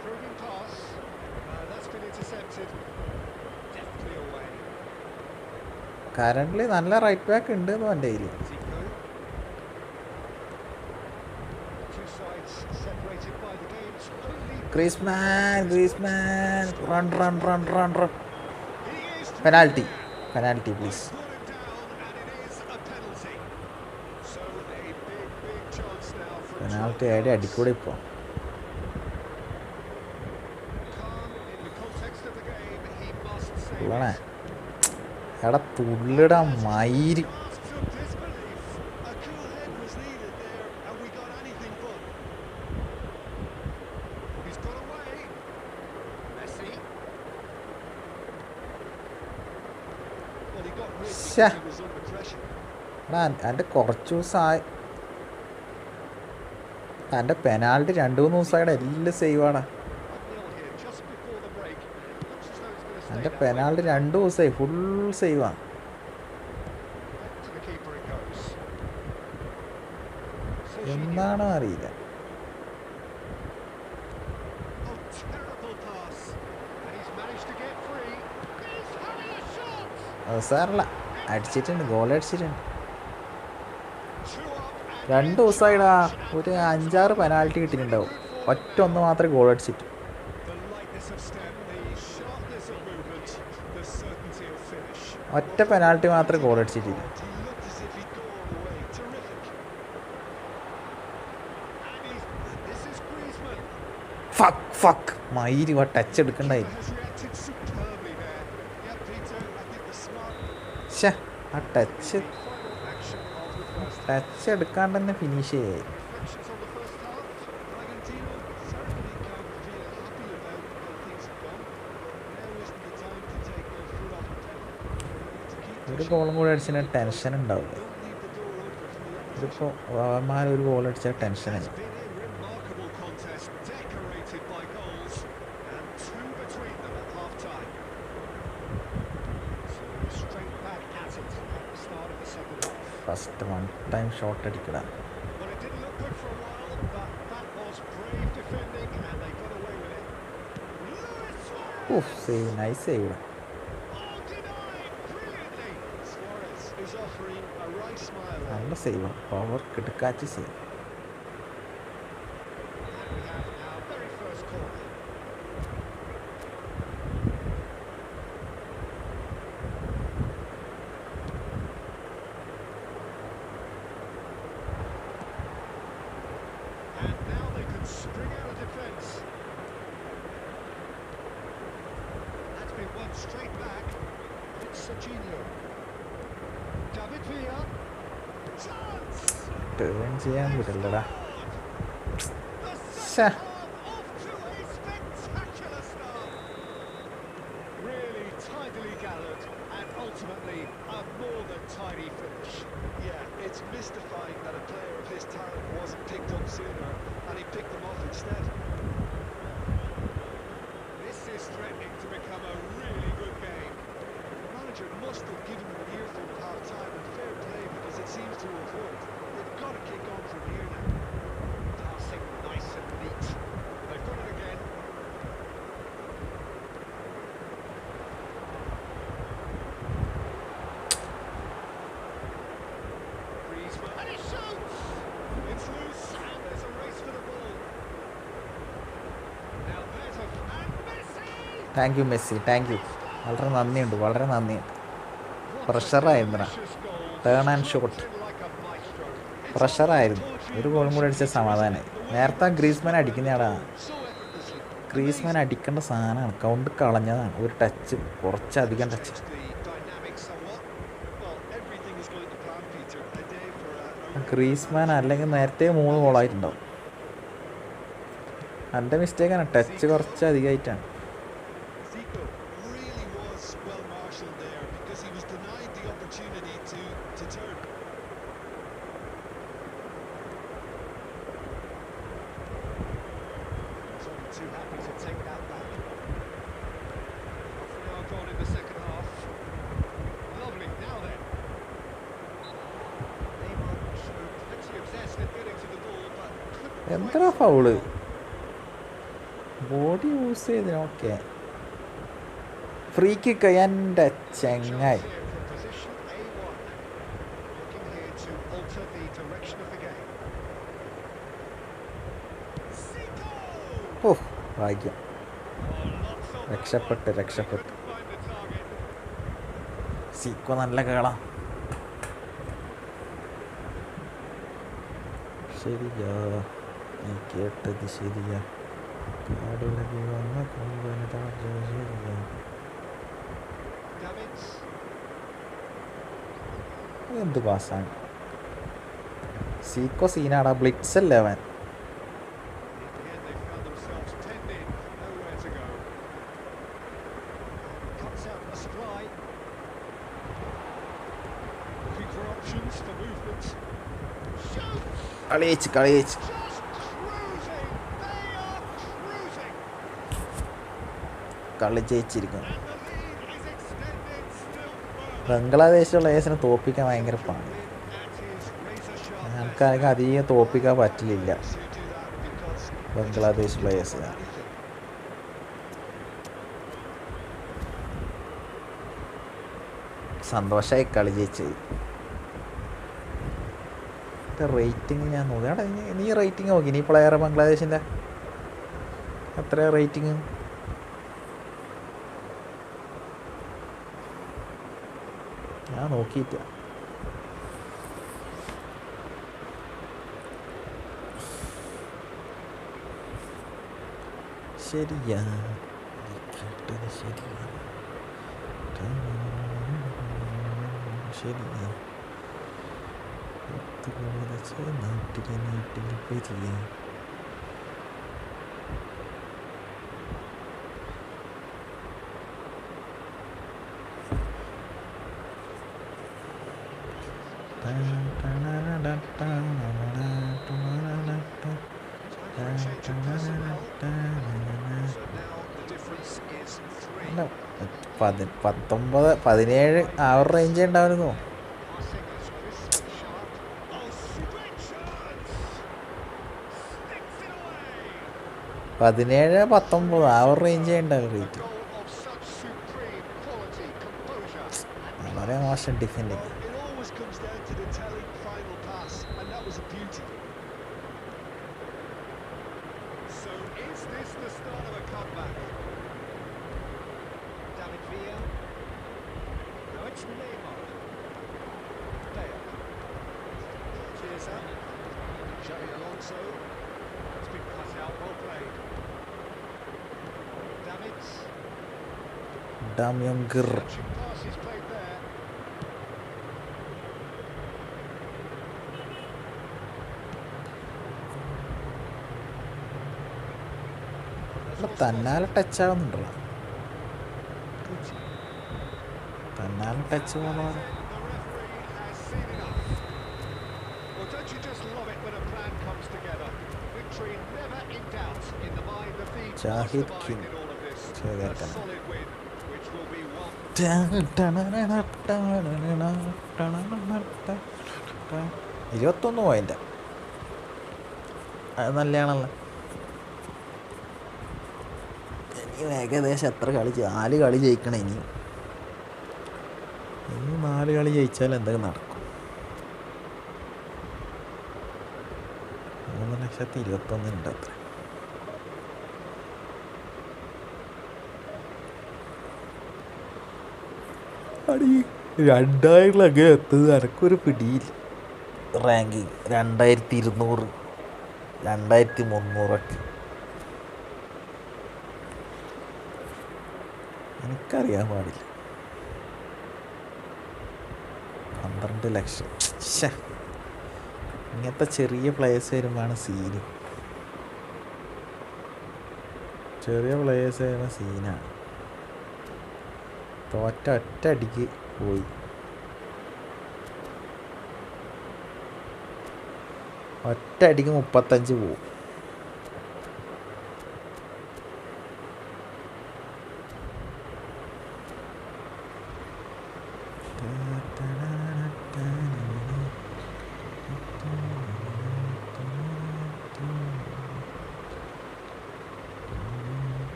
Probing pass. That's been intercepted. Deftly away. Currently നല്ല റൈറ്റ് ബാക്ക് ഉണ്ട് എന്ന് എൻ്റെ കയ്യിൽ. Zico. Two sides separated by the game's only. Griezmann run He is penalty please. put him down, and it is a penalty. So a big chance now for a penalty draw. ആയിട്ട് അടിക്കൂടെ ഇപ്പോൾ. Calm in the context of the game, he must save ഉള്ളണേ it. എടാ തുള്ളിടാ മയിര്. Masks of disbelief. A cool head was needed there, and we got anything but. He's got away. Messi. Well, he got rid because Sha. he was under pressure. എടാ എൻ്റെ കുറച്ച് ദിവസമായി എൻ്റെ penalty 2-3 ദിവസമായിട്ട് എല്ലാം സേവാടാ. 1-0 here just before the break. Looks as though it's going to stay എൻ്റെ that way. Penalty 2 ദിവസമായി full സേവാണ്. Back to the keeper it goes. Serginho. എന്താണോ അറിയില്ല. Oh, terrible pass. And he's managed to get free. He's having a shot. സാറല്ല അടിച്ചിട്ടുണ്ട്, goal അടിച്ചിട്ടുണ്ട്. 2 up and 2 ദിവസമായിടാ ഒരു 5-6 penalty കിട്ടിയിട്ടുണ്ടാവും. ഒറ്റ മാത്രമേ ഗോൾ അടിച്ചിട്ട്. the lightness of step, the sharpness of movement, the certainty of finish. ഒറ്റ പെനാൽറ്റി മാത്രമേ goal അടിച്ചിട്ടില്ല. He looked as if he'd go all the way. Terrific. And this is Griezmann. Fuck മയിര് touch എടുക്കണ്ടായി. Has reacted superbly there. Yeah, Peter, I think the smart ഷേ ആ touch final action of the first half. Touch എടുക്കാണ്ട് തന്നെ finish ചെയ്യായി. Reflections on the first half. Bragantino certainly can't feel happy about how things have gone. Now isn't the time to take their foot off the pedal. To keep ഒരു pushing. ഗോളും കൂടി അടിച്ചാൽ tension ഉണ്ടാവില്ല. Don't leave the door open for the opposition. ഇതിപ്പോൾ അവന്മാരൊരു goal അടിച്ചാൽ ടെൻഷനായി. It's been a remarkable contest, decorated by goals, and 2 between them at half-time. So straight back at it at the start of the second half. First 1 time shot അടിക്കടാ. Well, it didn't look good for a while, but that was brave defending, and they got away with it. Luis Suarez! Save nice save. wearing a wry smile. നല്ല save, power കിടക്കാച്ച് save. And we have our very first corner. And now they can spring out of defence. That's been won straight back. It's Serginho. David Villa. Chance! Turn ചെയ്യാൻ പറ്റില്ലടാ. The ശ്ശെ. second half off to a spectacular start. Really tidily gathered and ultimately a more than tidy finish. Yeah, it's mystifying that a player of his talent wasn't picked up sooner and he picked them off instead. This is threatening to become a really good game. The manager must have given them an earful at half-time, and fair play because it seems to have worked. They've got to kick on from here now. Passing nice and neat. They've got it again. Griezmann, and he shoots! It's loose, and there's a race for the ball. Now there's a... and Messi! Thank you Messi, thank you. വളരെ നന്ദിയുണ്ട്, വളരെ നന്ദിയുണ്ട്. പ്രഷറായിരുന്നു, turn and shot പ്രഷറായിരുന്നു. ഒരു ഗോളും കൂടി അടിച്ച സമാധാനമായി. നേരത്തെ ഗ്രീസ്മാൻ അടിക്കുന്നയാടാ, ഗ്രീസ്മാൻ അടിക്കേണ്ട സാധനമാണ്, കൗണ്ട് കളഞ്ഞതാണ്. ഒരു ടച്ച്, കുറച്ചധികം ടച്ച്. ഗ്രീസ്മാൻ അല്ലെങ്കിൽ നേരത്തെ 3 ഗോളായിട്ടുണ്ടാവും. എൻ്റെ മിസ്റ്റേക്കാണ്, ടച്ച് കുറച്ച് അധികമായിട്ടാണ്. Too happy to take that back. Half an hour gone in the second half. Lovely. Now then. Neymar showed plenty of zest in getting to the ball, but couldn't എന്താ quite... foul? Body use ചെയ്തിനൊക്കെ free kick. എൻ്റെ ചെങ്ങായി, Chance here from position A1. Looking here to alter the direction of the game. Zico! ഓ ഭാഗ്യം, Oh, lots of രക്ഷപ്പെട്ട് രക്ഷപ്പെട്ട്. couldn't find the target. Zico നല്ല കേളാ. ശരിയാ, നീ കേട്ടത് ശരിയാ. കാടിളകി വന്ന കൊമ്പന് താഴ്ച ശരിയാ. Davids. എന്ത് പാസ്സാണ്. സീക്കോ സീനാടാ, ബ്ലിറ്റ്സ് അല്ലേ അവൻ. In the end, they found themselves penned in, nowhere to go. Cuts out the supply. Looking for options for movement. Shoots! കളിയേച്ച് കളിയേച്ച്. Just cruising! They are cruising! കളി ജയിച്ചിരിക്കുന്നു. And the lead is extended still further. ബംഗ്ലാദേശുള്ള ഏസിനെ തോൽപ്പിക്കാൻ ഭയങ്കര പാണ്. At his razor-sharp ഞങ്ങൾക്കാണെങ്കിൽ അധികം തോൽപ്പിക്കാൻ പറ്റില്ല best to do that because Bangladesh പ്ലേയേഴ്സിന്. anything. സന്തോഷമായി കളി ജയിച്ചത്. Rating ഞാൻ നോക്കി. എടാ നീ റേറ്റിംഗ് നോക്കി, നീ പ്ലെയർ ബംഗ്ലാദേശിൻ്റെ എത്ര റേറ്റിംഗ്? ഞാൻ നോക്കിയില്ല. ശരിയാ, നീ കേട്ടത് ശരിയാ. ശരിയാ, നാട്ടിലെ നാട്ടിൽ പെരിയ. അല്ല, 19, 17 ആ ഒരു റേഞ്ചേ ഉണ്ടായിരുന്നു. 17, 19 ആ ഒരു റേഞ്ചേ ഉണ്ടാവും റേറ്റ്. വളരെ മോശം defending. down to the telling final pass, and that was a beauty. So is this the start of a comeback? David Villa. No, it's Neymar. Bale. Chiesa. Xavi Alonso. It's been cut out, well played. Davids. Damian Gr. Touching passes played there. തന്നാലെ touch ആവുന്നുണ്ടല്ലോ, തന്നാലെ touch പോകുന്ന The referee has seen enough. Well, don't you just love it when a plan comes together? Victory never in doubt in the mind of the Shahid mastermind King. in all of this. Shahid A King. solid win, which will be welcome. 21 point, അത് നല്ലതാണല്ലോ. ഇനി ഏകദേശം എത്ര കളി, 4 കളി ജയിക്കണം ഇനി 4 കളി ജയിച്ചാൽ എന്തൊക്കെ നടക്കും. 3,21,000 ഉണ്ട് അത്ര. അടി 2000 എത്തുന്നത് എനക്കൊരു പിടിയില്ല. റാങ്കിങ് 2200, 2300 എനിക്കറിയാൻ പാടില്ല. 12 ലക്ഷം. ഇങ്ങനത്തെ ചെറിയ പ്ലേയേഴ്സ് വരുമ്പോഴാണ് സീന്. ചെറിയ പ്ലേയേഴ്സ് വരുമ്പോൾ സീനാണ്. ഒറ്റ അടിക്ക് പോയി. ഒറ്റ അടിക്ക് 35 പോവും.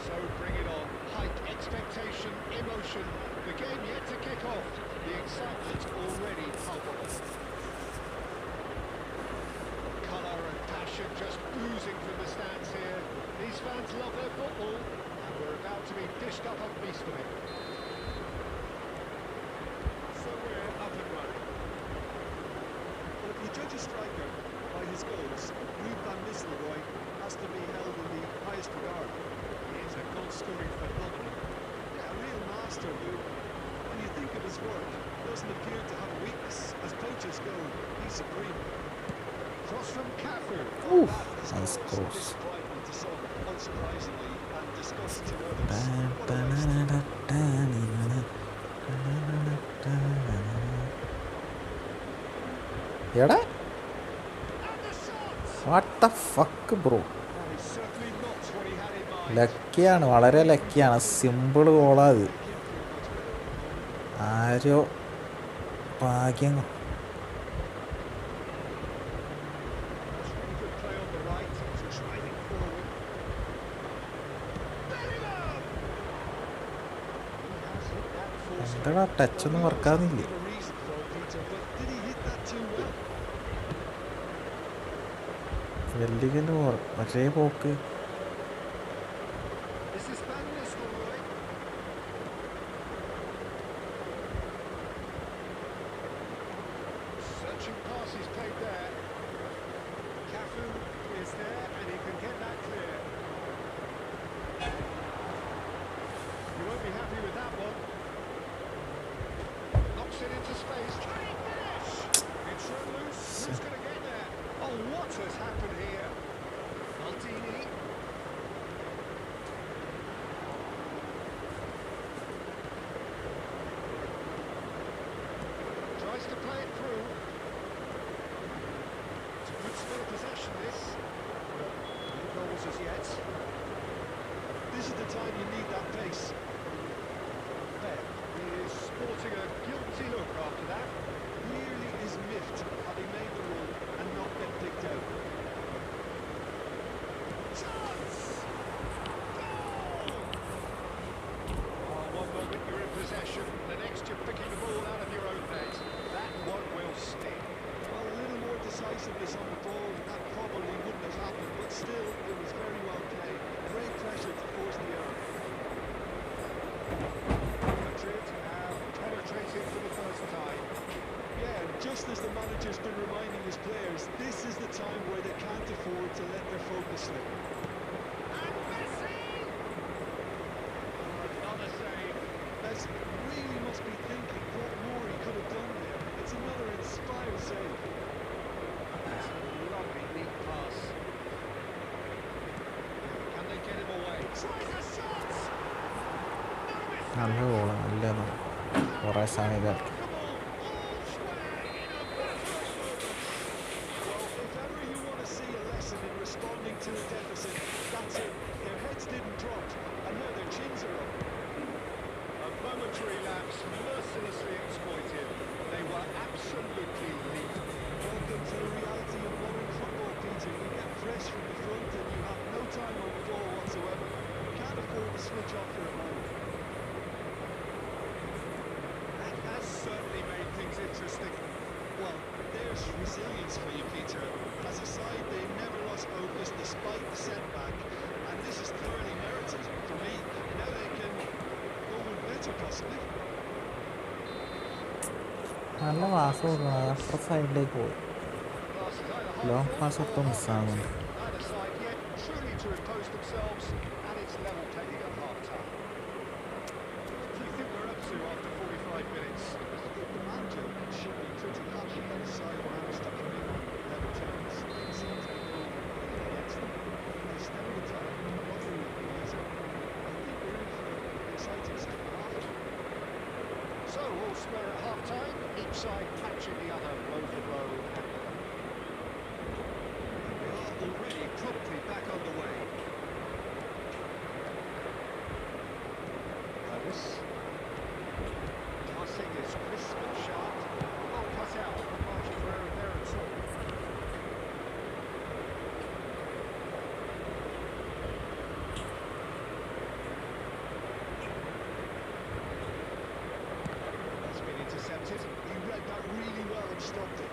So bring it on. Hype, expectation, emotion. The game yet to kick off. The excitement already palpable. Colour and passion just oozing from the stands here. These fans love their football, and we're about to be dished up a feast of it. So we're up and running. Well, if you judge a striker by his goals, Ruud van Nistelrooy has to be held in the highest regard. He is a goal-scoring phenomenon. Yeah, a real master who, when you think of his work, doesn't appear to have a weakness. As coaches go, he's supreme. Cross from Cafu. Oof, That has nice caused cross. disappointment to some, unsurprisingly, and disgust to others. Ba, What ba, a na, waste. na, na, da, ni, na, na. Da, na, na, na, da, na, na. എടാ And the shot! What the fuck bro. That is certainly not what he had in mind. ലക്കിയാണ്, വളരെ ലക്കിയാണ്. Simple ഗോളാത്. ആരോ ഭാഗ്യം. Really good play on the right, driving forward. Bellingham! He has hit that force. എന്താടാ ടച്ചൊന്നും വർക്കാവുന്നില്ലേ? Give a reason for it, Peter, but did he hit that too well? വെല്ലിക്കൻ്റെ ഒരേ പോക്ക്. This is Van Nistelrooy. Searching passes played there. Cafu is there and he can get that clear. You won't be happy with that one. Knocks it into space. Can he finish? It's run loose. Who's going to get there? Oh, what has happened here? Maldini. Tries to play it through. It's a good spell of possession, this. No goals as yet. This is the time you need that pace. There. He is sporting a guilty look after that. Clearly is miffed having made the run and not get picked out. still, it was very well played. Great pressure to force the error. Madrid have penetrated for the first time. Yeah, and just as the manager's been reminding his players, this is the time where they can't afford to let their focus slip. And Messi! Another save. Messi really must be thinking what more he could have done there. It's another inspired save. That's a lovely neat pass. Can they get him away? Tries a shot! നല്ല goal നല്ലതാണ് കുറേ സമയം കളിക്കും. If ever you want to see a lesson in responding to a deficit, that's it. Their heads didn't drop, and now their chins are up. A momentary lapse mercilessly exploited. They were absolutely lethal. Welcome to the reality of modern football, Peter. You get press from the front and you have no time on the ball whatsoever. You can't afford to switch off for a moment. That has certainly made things interesting. Well, there's resilience for you, Peter. As a side, they never lost focus despite the setback, and this is thoroughly merited for me. Now they can go with better, possibly. നല്ല pass കൊടുക്കണം, അപ്പുറത്തെ സൈഡിലേക്ക് പോയി. Long pass ഒട്ടും മിസ്സാകുന്നുണ്ട്. Neither side yet truly to impose themselves, and it's level pegging at half-time. What do you think we're up to after 45 minutes? I think the manager should be pretty happy that his side managed to come in on level terms. They seem to be going really against them. They stem the tide, not really easy. I think we're in for an exciting second half. So, all square at half-time, each side matching the other blow for blow. We are already promptly back on the way. Davis. Passing is crisp and sharp. Well cut out, not margin for error there at all. That's been intercepted. He read that really well and stopped it.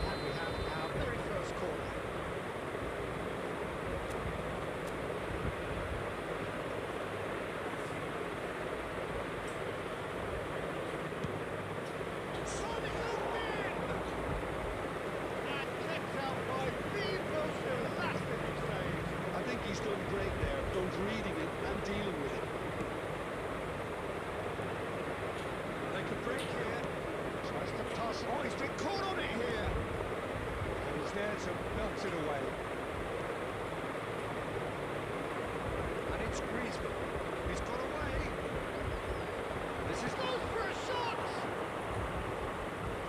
And we have our very first corner. Sonic open! And kept out by the most elastic save. I think he's done great there, both reading it and dealing with it. They could break here. Tries to pass. Oh, he's been caught on it here. And he's there to melt it away. And it's Griezmann. He's got away. This is goes for a shot.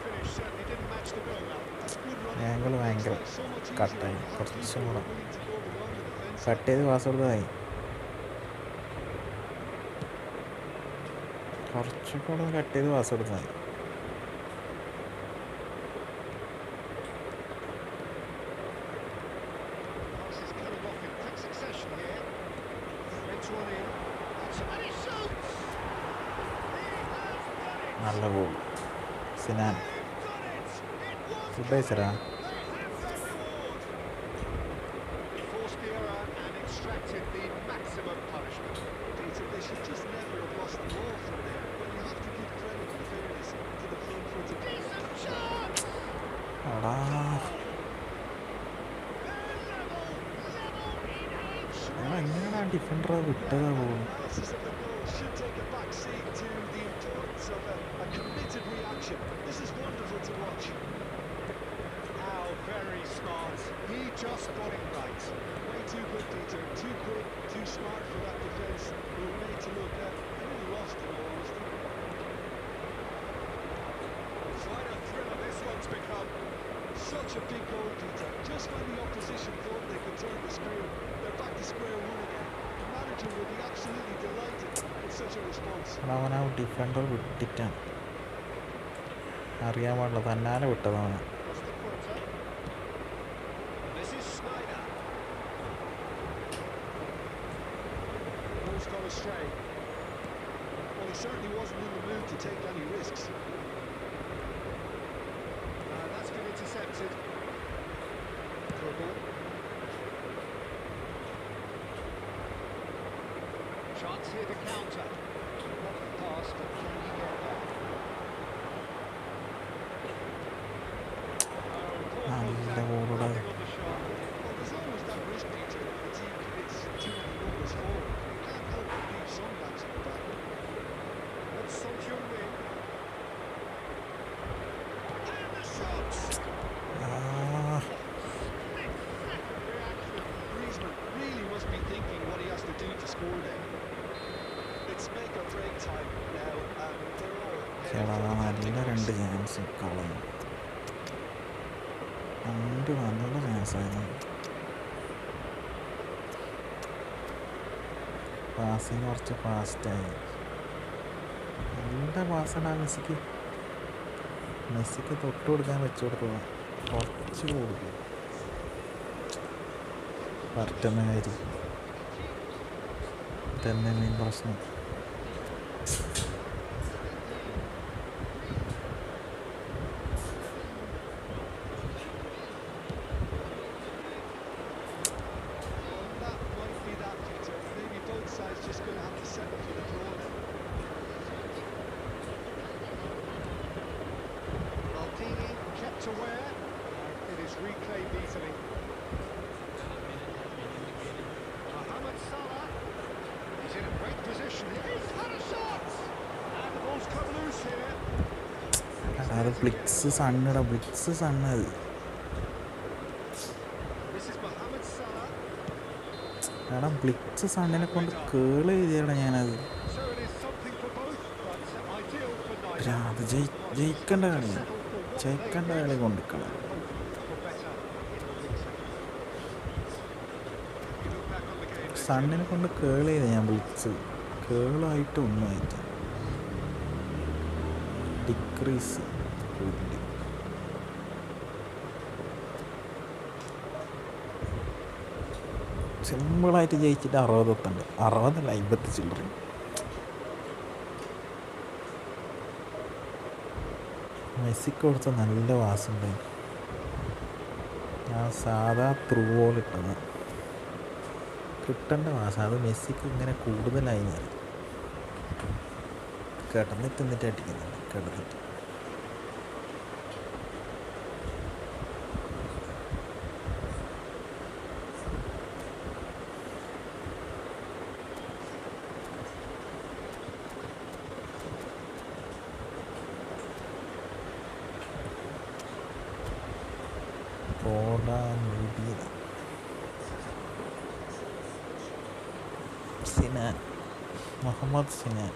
Finish certainly didn't match the build-up. That's good running. Angle ഭയങ്കര It's like so much easier കട്ടായി, when you have കുറച്ചും people കൂടെ willing to go beyond the defence. Cut ചെയ്ത് pass കൊടുത്തതായി. കുറച്ചൊക്കെ കൂടെ cut ചെയ്ത് pass കൊടുത്താൽ മതി. Passes coming off in quick succession here. Threads one in. And he shoots! He has done it! നല്ല goal. Sinan They've done it! It was food കഴിച്ചരാ. They have their reward! He forced the error and extracted the maximum punishment. Peter, they should just never have lost the ball from there. But you have to give credit and fairness to the front-footed. Decent chance! എടാ They're level in age! എങ്ങനെയാണ് ആ defender വിട്ടതാ പോകും. Analysis of the goal should take a back seat to the importance of a committed reaction. This is wonderful to watch. How very smart. He just got it right. Way too good, Peter. Too quick, too smart for that defence. We were made to look a little lost in all honesty. Quite a thriller this one's become. Such a big goal, Peter. Just when the opposition thought they could turn the screw, they're back to square one again. The manager will be absolutely delighted with such a response. എടാ അവൻ ആ defender വിട്ടിട്ടാണ്, അറിയാൻ പാടില്ല, തന്നാലെ വിട്ടതാണ്. Across the quarter. This is Snyder. Ball's gone astray. Well, he certainly wasn't in the mood to take any risks. That's chance here to counter. Lovely pass, but can he get there? Oh, poor നല്ല contact, ബോളോടെ nothing on the shot. Well, there's always that risk, Peter, when the team commits too many numbers forward. You can't help but leave some gaps at the back. That's Son Heung-min. And the shot! Reaction. Griezmann really must be thinking what he has to do to score there. It's make or break time now, and they're all heading ചേടാ for the നല്ല penalty രണ്ട് box. Chance കളഞ്ഞു. രണ്ട് നല്ല ചാൻസായിരുന്നു. Passing കുറച്ച് ഫാസ്റ്റായി. നല്ല പാസ്സാണ് മെസ്സിക്ക്. മെസ്സിക്ക് തൊട്ട് കൊടുക്കാൻ വെച്ചു കൊടുത്തതാണ്. കുറച്ച് കൊടുക്കും പറ്റുന്ന കാര്യം തന്നെ മെയിൻ പ്രശ്നം. That might be that, Peter. Maybe both sides just going to have to settle for the draw now. Maldini kept aware. It is reclaimed easily. Mohamed Salah. He's in a great position. He's had a shot! And the ball's come loose here. അത് Bligh's സണ്ണിടാ, Bligh's sun അത്. This is Mohamed Salah. എടാ Bligh's സണ്ണിനെ കൊണ്ട് കേള് ചെയ്തേടാ ഞാനത്. So it is something for both, but ideal for പക്ഷേ neither. അത് ജയിക്കേണ്ട കളിയാണ്. ജയിക്കേണ്ട കളി കൊണ്ടിക്കണം. Hope for better in the league table. You look back on the game. സണ്ണിനെ കൊണ്ട് കേള് ചെയ്ത ഞാൻ ബ്ലിക്സ് കേളായിട്ട് ഒന്നുമായിട്ട് ഡിക്രീസ് സിമ്പിളായിട്ട് ജയിച്ചിട്ട് 60 എത്തണ്ട്. 60 50 ചില്ലറ. മെസ്സിക്ക് കൊടുത്ത നല്ല വാസുണ്ട്. ഞാൻ സാധാ ത്രൂ ബോൾ ഇട്ടത് കിട്ടേണ്ട വാസം. അത് മെസ്സിക്ക് ഇങ്ങനെ കൂടുതലായി ഞാൻ കിടന്നിട്ട് അടിക്കുന്നുണ്ട്. കിടന്നിട്ട് Sinan, Muhammad Sinan.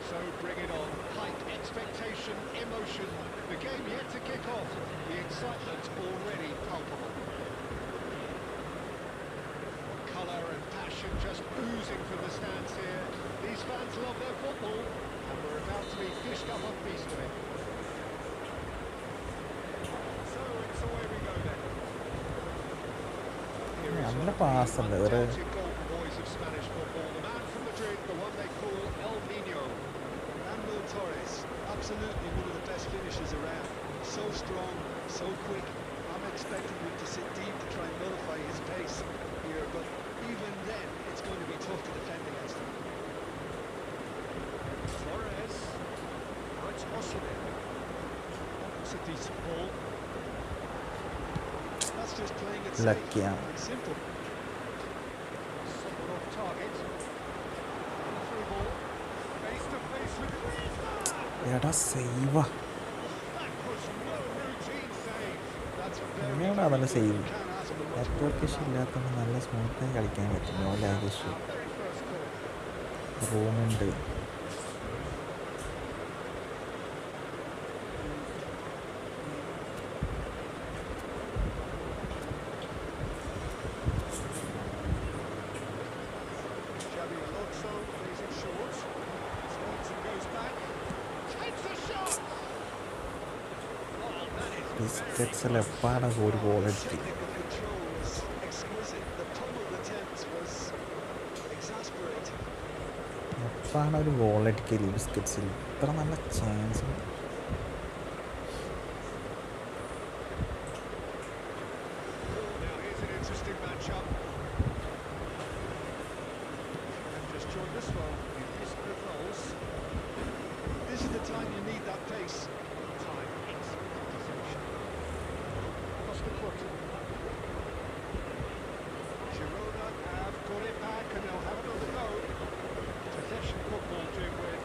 So bring it on. Height, expectation, emotion. The game yet to kick off. The excitement already palpable. Colour and passion just oozing from the stands here. These fans love their football, and we're about to be dished up a feast of it. So it's away we go then. Here is നല്ല one of പാസ്സുണ്ട്. the ഒരു undoubted golden boys of Spanish football. The man from Madrid, the one they call El Niño. Fernando Torres, absolutely one of the best finishers around. So strong, so quick. I'm expecting him to sit deep to try and nullify his pace here, but even then, it's going to be tough to defend against him. Torres. Now it's Osimhen. That's a decent ball. That's just playing it Lucky, safe yeah. and simple. Somewhat off target. Through ball. Face to face with Griezmann. എടാ സേവാ. That was no routine save. That's a very, എങ്ങനെയാണ് അതല്ല very save? good. You can't ask for much more network than issue that. ഇല്ലാത്തതുകൊണ്ട് നല്ല സ്മൂത്തായി കളിക്കാൻ പറ്റും. No lag issue. Our very first call. റൂമുണ്ട്. Xabi Alonso plays it short. Swanson goes back. Takes a shot. Oh, that is ബിസ്ക്കറ്റ്സിൽ എപ്പാടാ ഒരു goal അടിച്ച്. Technical control was exquisite. The pummeled attempt was exasperating. എപ്പോഴാണ് ഒരു goal അടിക്കല് ബിസ്ക്കറ്റ്സിൽ ഇത്ര നല്ല chance? Now here's an interesting matchup. And just joined us, well, you've missed the goals. This is the time you need that pace. Time excellent interception. Across the foot. Girona have got it back and they'll have another go. Possession football doing with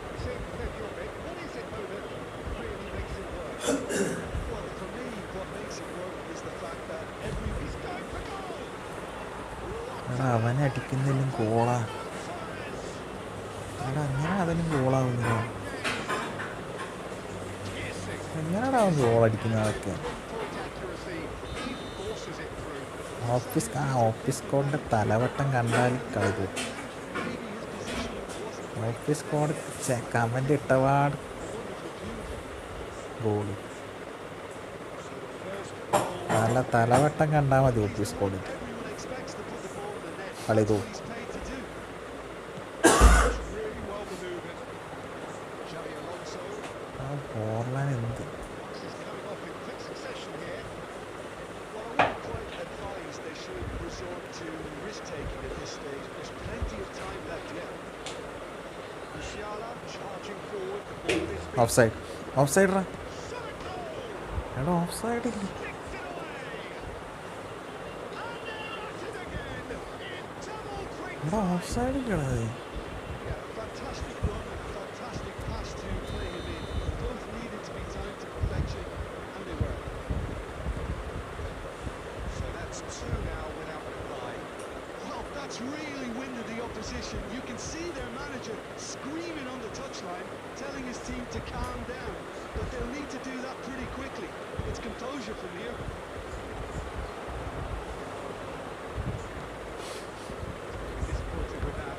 what is it though that really makes it work? Well, for me, what makes it work is the fact that everybody's going for goal. എടാ അവനെ അടിക്കുന്നില്ലും ഗോളാ. എടാ അങ്ങനെ അതിനും ഗോളാവുന്നില്ല. എങ്ങനെയാടാ അവൻ goal അടിക്കുന്നതൊക്കെ? Office കോഡിൻ്റെ Thalavattam കണ്ടാൽ കളി പോകും. ഓഫീസ് കോഡ് കമൻ്റ് ഇട്ടപാട് ഗോള്. നല്ല തലവട്ടം കണ്ടാൽ മതി ഓഫീസ് കോഡിൽ കളി തോക്കും. ആ പോർലാൻ എന്ത് ഓഫ് സൈഡ്. ഓഫ് സൈഡാ. എടാ ഓഫ് സൈഡ് ഇല്ല. എടാ ഓഫ് സൈഡ് ഇല്ലടാ. That's really winded the opposition. You can see their manager screaming on the touchline, telling his team to calm down. But they'll need to do that pretty quickly. It's composure from here. Disappointed with that.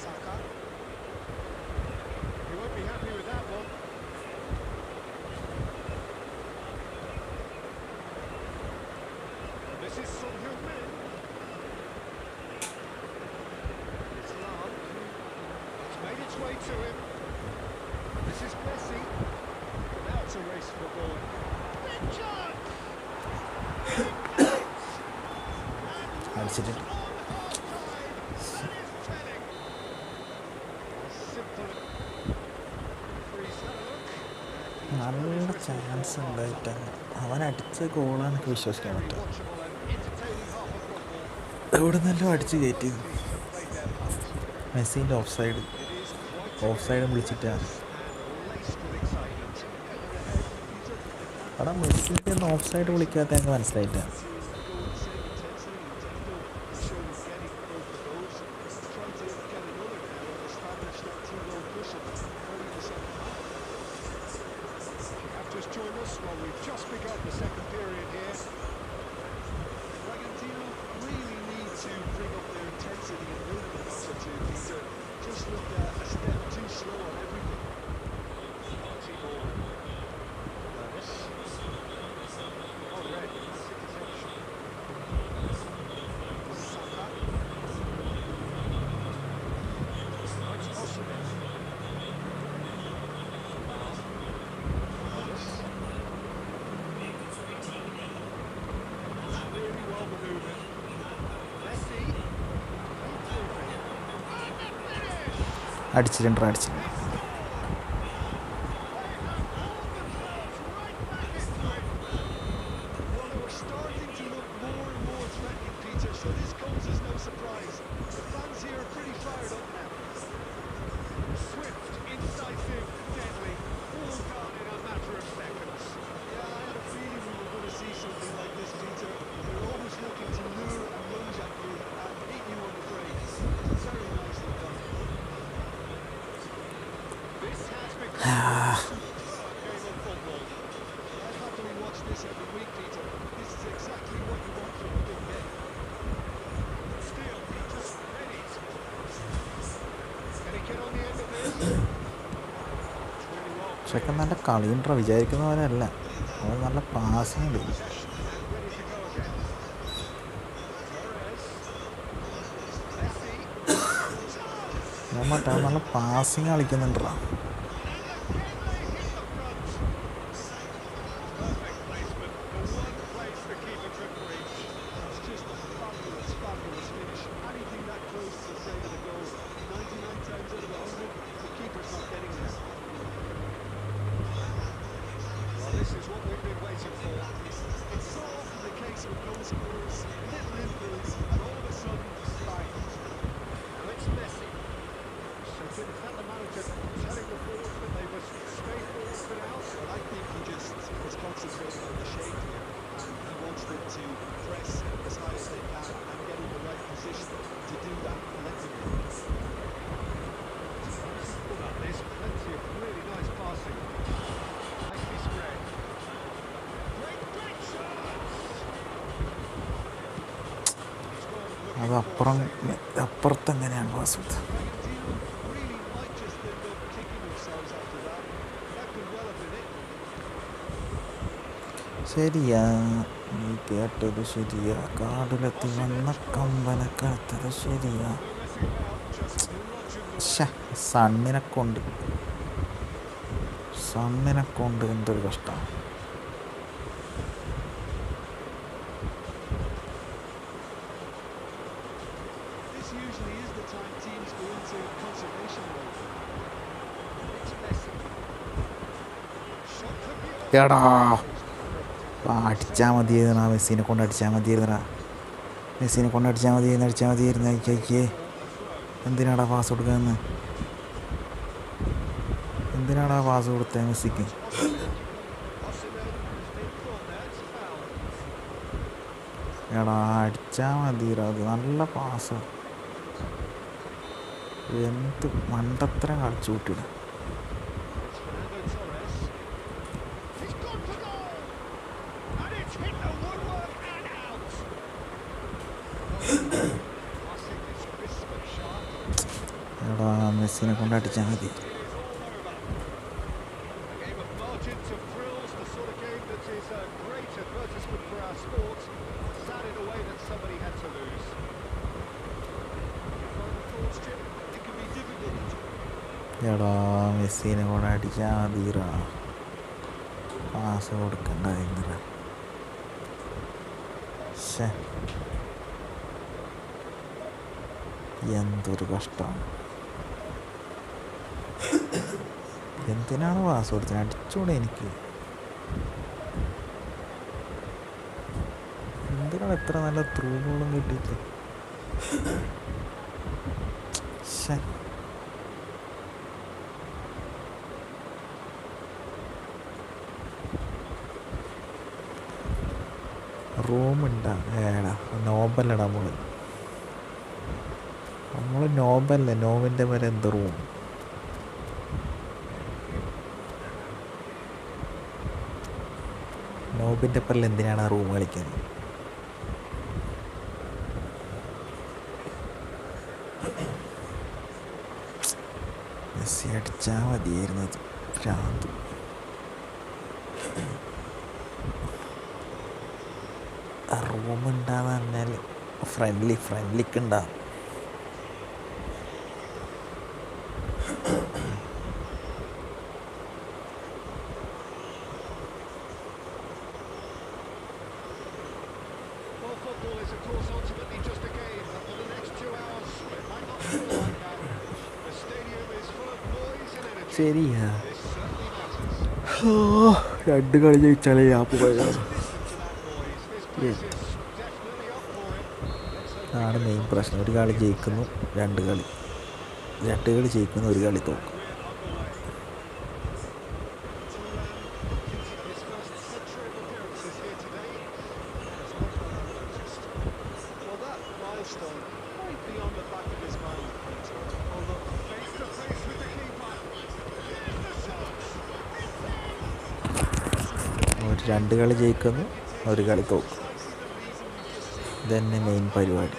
Saka. He won't be happy with that one. This is Son Heung-min. Islam. It's made its way to him. This is Messi. Now it's a race for the ball. Big chance! അടിച്ചിട്ടുണ്ട്. നല്ല chance ഉണ്ടായിട്ടാണ് അവൻ അടിച്ച ഗോളാണെനിക്ക് വിശ്വസിക്കാൻ പറ്റുക. എവിടെ നിന്നെല്ലാം അടിച്ച് കയറ്റി. മെസ്സിൻ്റെ ഓഫ് സൈഡ് വിളിച്ചിട്ടാണ്. അവിടെ മെസ്സിൻ്റെ ഒന്ന് ഓഫ് സൈഡ് വിളിക്കാത്ത എനിക്ക് മനസ്സിലായില്ല. Just joined us. Well, we've just begun the second period here. Bragantino really need to bring up their intensity and move a notch or two, Peter. Just looked a step too slow on everything. Party ball. Levis. Oh, red. That's interception. Saka. That's Osimhen. അടിച്ചിട്ടുണ്ട്. പക്ഷെ നല്ല കളിയുണ്ടോ വിചാരിക്കുന്ന പോലെ അല്ല. അത് നല്ല passing ഉണ്ട്. മറ്റേ നല്ല പാസിങ് കളിക്കുന്നുണ്ടോ. അത് അപ്പുറത്തെങ്ങനെയാണ് പാസ് കൊടുത്തത്. ശരിയാ, നീ കേട്ടത് ശരിയാ, കാടിലെത്തി വന്ന കമ്പനക്കാത്തത് ശരിയാ. സണ്ണിനെ കൊണ്ട് എന്തൊരു കഷ്ടമാണ്. എടാ അടിച്ചാൽ മതിയായിരുന്നാ, മെസ്സിനെ കൊണ്ട് അടിച്ചാൽ മതിയായിരുന്നടാ, മെസ്സിനെ കൊണ്ട് അടിച്ചാൽ മതിയായിരുന്നു. അയക്കേ എന്തിനാടാ പാസ് കൊടുക്കുകയെന്ന്, എന്തിനാടാ പാസ് കൊടുത്തേ മെസ്സിക്ക്? എടാ അടിച്ചാൽ മതിയടാ, അത് നല്ല പാസ്. എന്ത് മണ്ടത്തരം കളിച്ചു കൂട്ടിയിട. എടാ മെസ്സിനെ കൊണ്ട് അടിച്ചാൽ മതി. എടാ മെസ്സിനെ കൊണ്ട് അടിച്ചാൽ മതിടാ, പാസ് കൊടുക്കണ്ടായിരുന്നില്ല. എന്തൊരു കഷ്ടമാണ്. എന്തിനാണ് പാസ് കൊടുത്തത്? അടിച്ചൂടെ എനിക്ക്? എന്തിനാണ് എത്ര നല്ല ത്രൂ ബോളും കിട്ടിയിട്ട്? റൂമുണ്ടാ? ഏടാ നോബല്ലടാ നമ്മൾ നോബല്ലേ, നോവിൻ്റെ വരെ എന്ത് റൂം? നോബിൻ്റെ പല്ല് എന്തിനാണ് ആ റൂം കളിക്കുന്നത്? മെസ്സി അടിച്ചാൽ മതിയായിരുന്നത്. ഭ്രാന്ത്. റൂമുണ്ടാന്ന് പറഞ്ഞാൽ ഫ്രണ്ട്ലിക്ക് ഉണ്ടാകും. ശരിയാ, 2 കളി ജയിച്ചാലേ ആപ്പ് പോയത്. അതാണ് മെയിൻ പ്രശ്നം. 1 കളി ജയിക്കുന്നു, 2 കളി ജയിക്കുന്നു, 1 കളി തോക്കും. ഒരു 2 കളി ജയിക്കുന്നു, 1 കളി തോക്കും. ഇതന്നെ മെയിൻ പരിപാടി.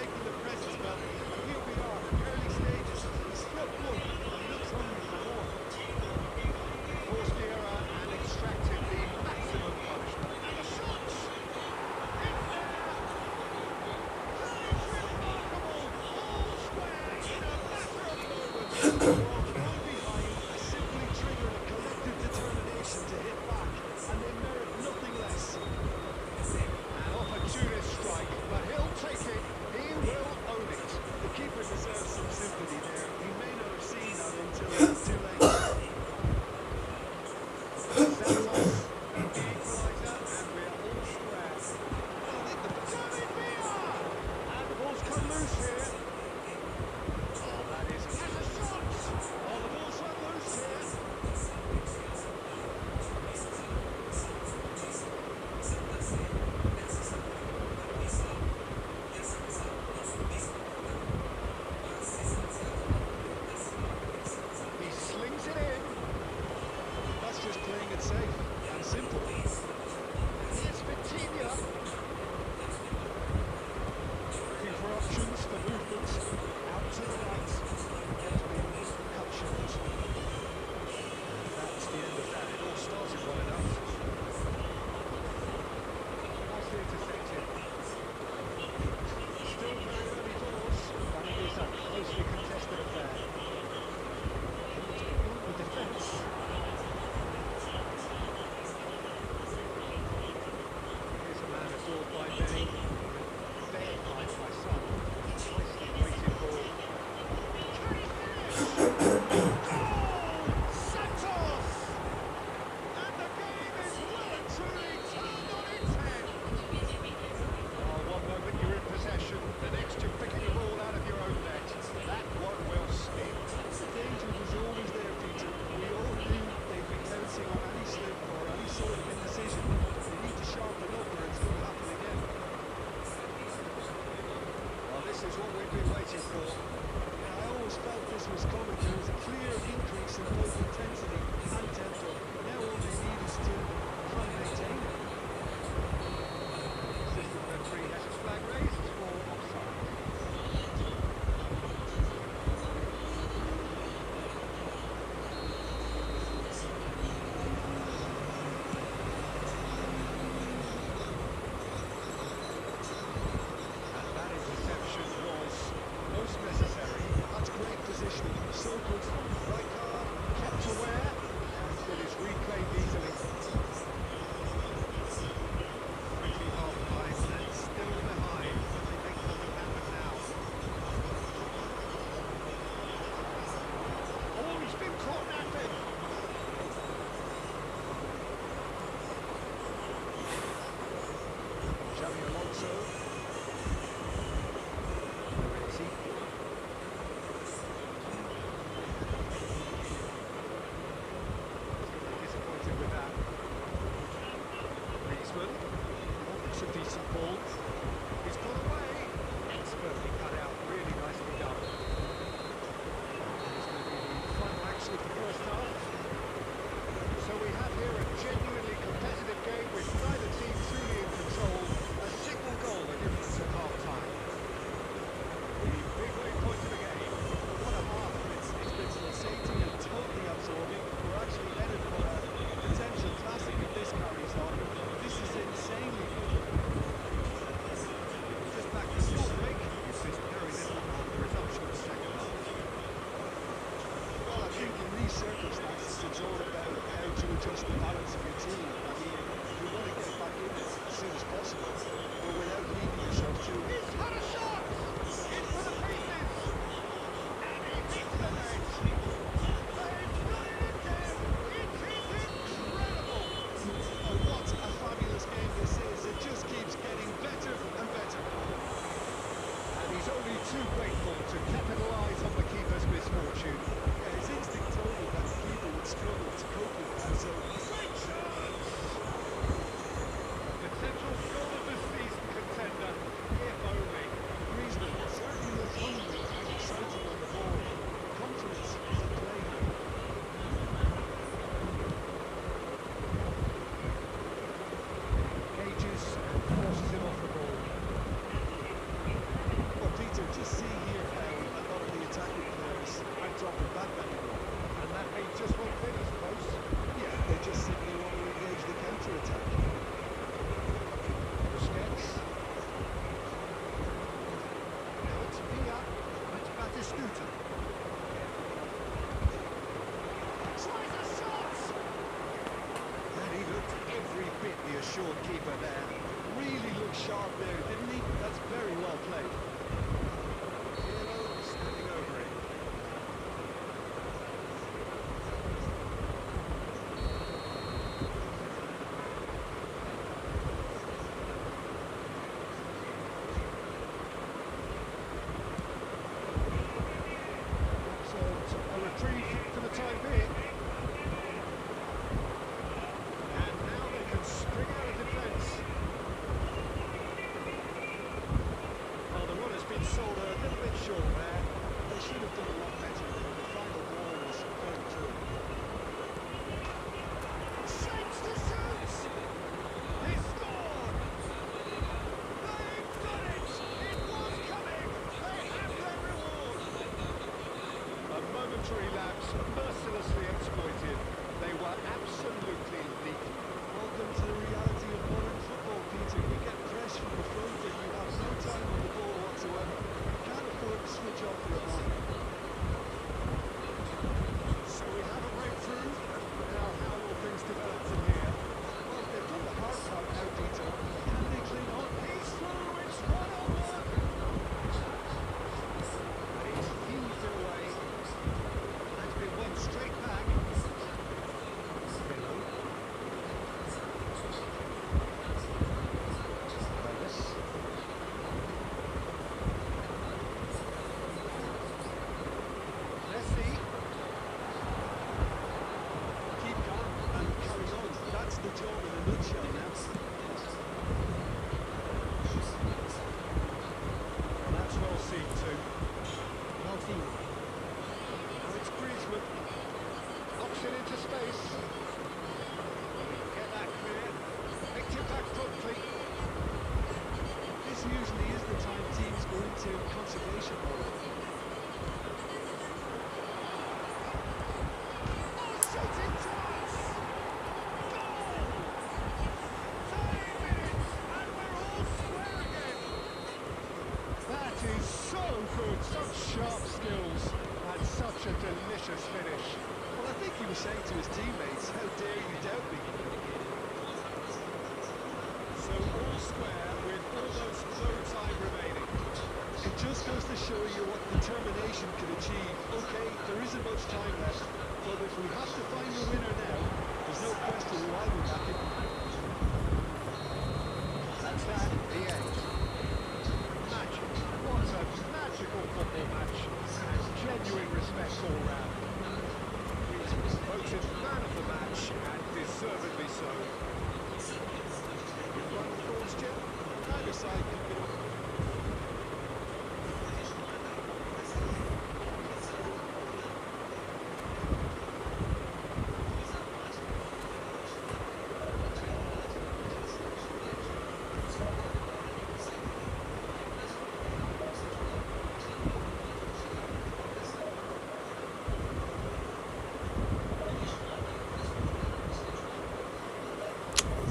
It's too late. Santos, the equaliser, and we are all square. David Villa! And the ball's come loose here. Oh, that is has a shot! Oh, the ball's run loose here. He slings it in. That's just playing it safe and simple. Here's Vitinha. Looking for options for movement. Out to the right. Yet being cut short. That's the end of that. It all started well enough. Was the intercepted. Still very early doors, but it is a closely contested affair. The defence. Here's a man adored by many, deified by some. Nicely weighted ball. Santos! And the game is well and truly turned on its head. Oh, one moment you're in possession, the next you're picking a ball out of your own net. That one will sting. The danger was always there, Peter. We all knew they'd be counting on any slip or any sort of indecision. They need to sharpen up or it's going to happen again. Well, this is what we've been waiting for. Yeah, I always felt this was coming. There was a clear increase in both intensity and tempo. Now all they need is to try and maintain it. Assistant referee has his flag raised for offside. And that interception was most necessary. That's great positioning. So good. Right card, kept aware, And it is replayed easily. Quickly half time and still behind. They make nothing happen now. Oh, he's been caught napping. Xavi Alonso. Lorenzi. Disappointed with that. Griezmann. Oh, it's a decent ball. He's got away. Expertly cut out. Really nicely done. It's going to be the final action of the first half. So we have here a genuinely competitive game with neither team truly in control. A single goal, the difference at half-time. The midway point of the game. What a half. It's been sensating and totally absorbing. We're actually headed for a potential classic if this carries on. This is insanely good. Just back to short break. It's just very little on the resumption of the second half. Well, I think in these circumstances, it's all about how to adjust the balance of your team. I mean, you want to get back in it as soon as possible, but without leaving yourself too. He's had a shot! It's for the pieces! And he hits the net! They've done it again! It is incredible! Oh, what a fabulous game this is. It just keeps getting better and better. And he's only too grateful to capitalise on the keeper's misfortune. Yeah, his instinct told him that the keeper would struggle to cope with that, so Great chance! Potential goal of the season contender, if only. Griezmann certainly looks hungry and excited on the ball. Confidence is at play here. Engages and forces him off the ball. Well, Peter, just see here how a lot of the attacking players aren't dropping back anymore. And that may just one thing, I suppose. Yeah, they just simply want to engage the counter-attack. Busquets. Now it's Villa, it's Batistuta. Tries a shot! And he looked every bit the assured keeper there. Really looked sharp there, didn't he? That's very well played. Pirlo standing over him. victory laps mercilessly exploited. They were absolutely lethal. Welcome to the reality of modern football, Peter. You get press from the front and you have no time on the ball whatsoever. You can't afford to switch off your mind. So we have a breakthrough. Now, how will things develop from here? Well, they've done the hard part now, Peter. Can they cling on? He's through. It's 1-on-1. He's heaved it away. That's been won straight back. Hello. Davis. Messi. Keep calm and carry on. That's the job in a nutshell now. Well, that's well seen too. Now it's Griezmann. Knocks it into space. Get that clear. Picked it back promptly. This usually is the time teams go into conservation mode. Shot into us! Goal! 9 minutes and we're all square again. That is so good. Such sharp skills and such a delicious finish. Well, I think he was saying to his teammates, how dare you doubt me? So all square with almost no time remaining. It just goes to show you what determination can achieve. Okay, there isn't much time left, but if we have to find a winner now, there's no question who I would back it. That's that, the end. Magic. What a magical football match. And genuine respect all round. He's voted man of the match, and deservedly so. Your final thoughts, Jim? Neither side can get up.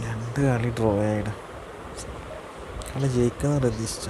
രണ്ട് കളി draw ആയിട കളി ജയിക്കുന്ന പ്രതീക്ഷിച്ച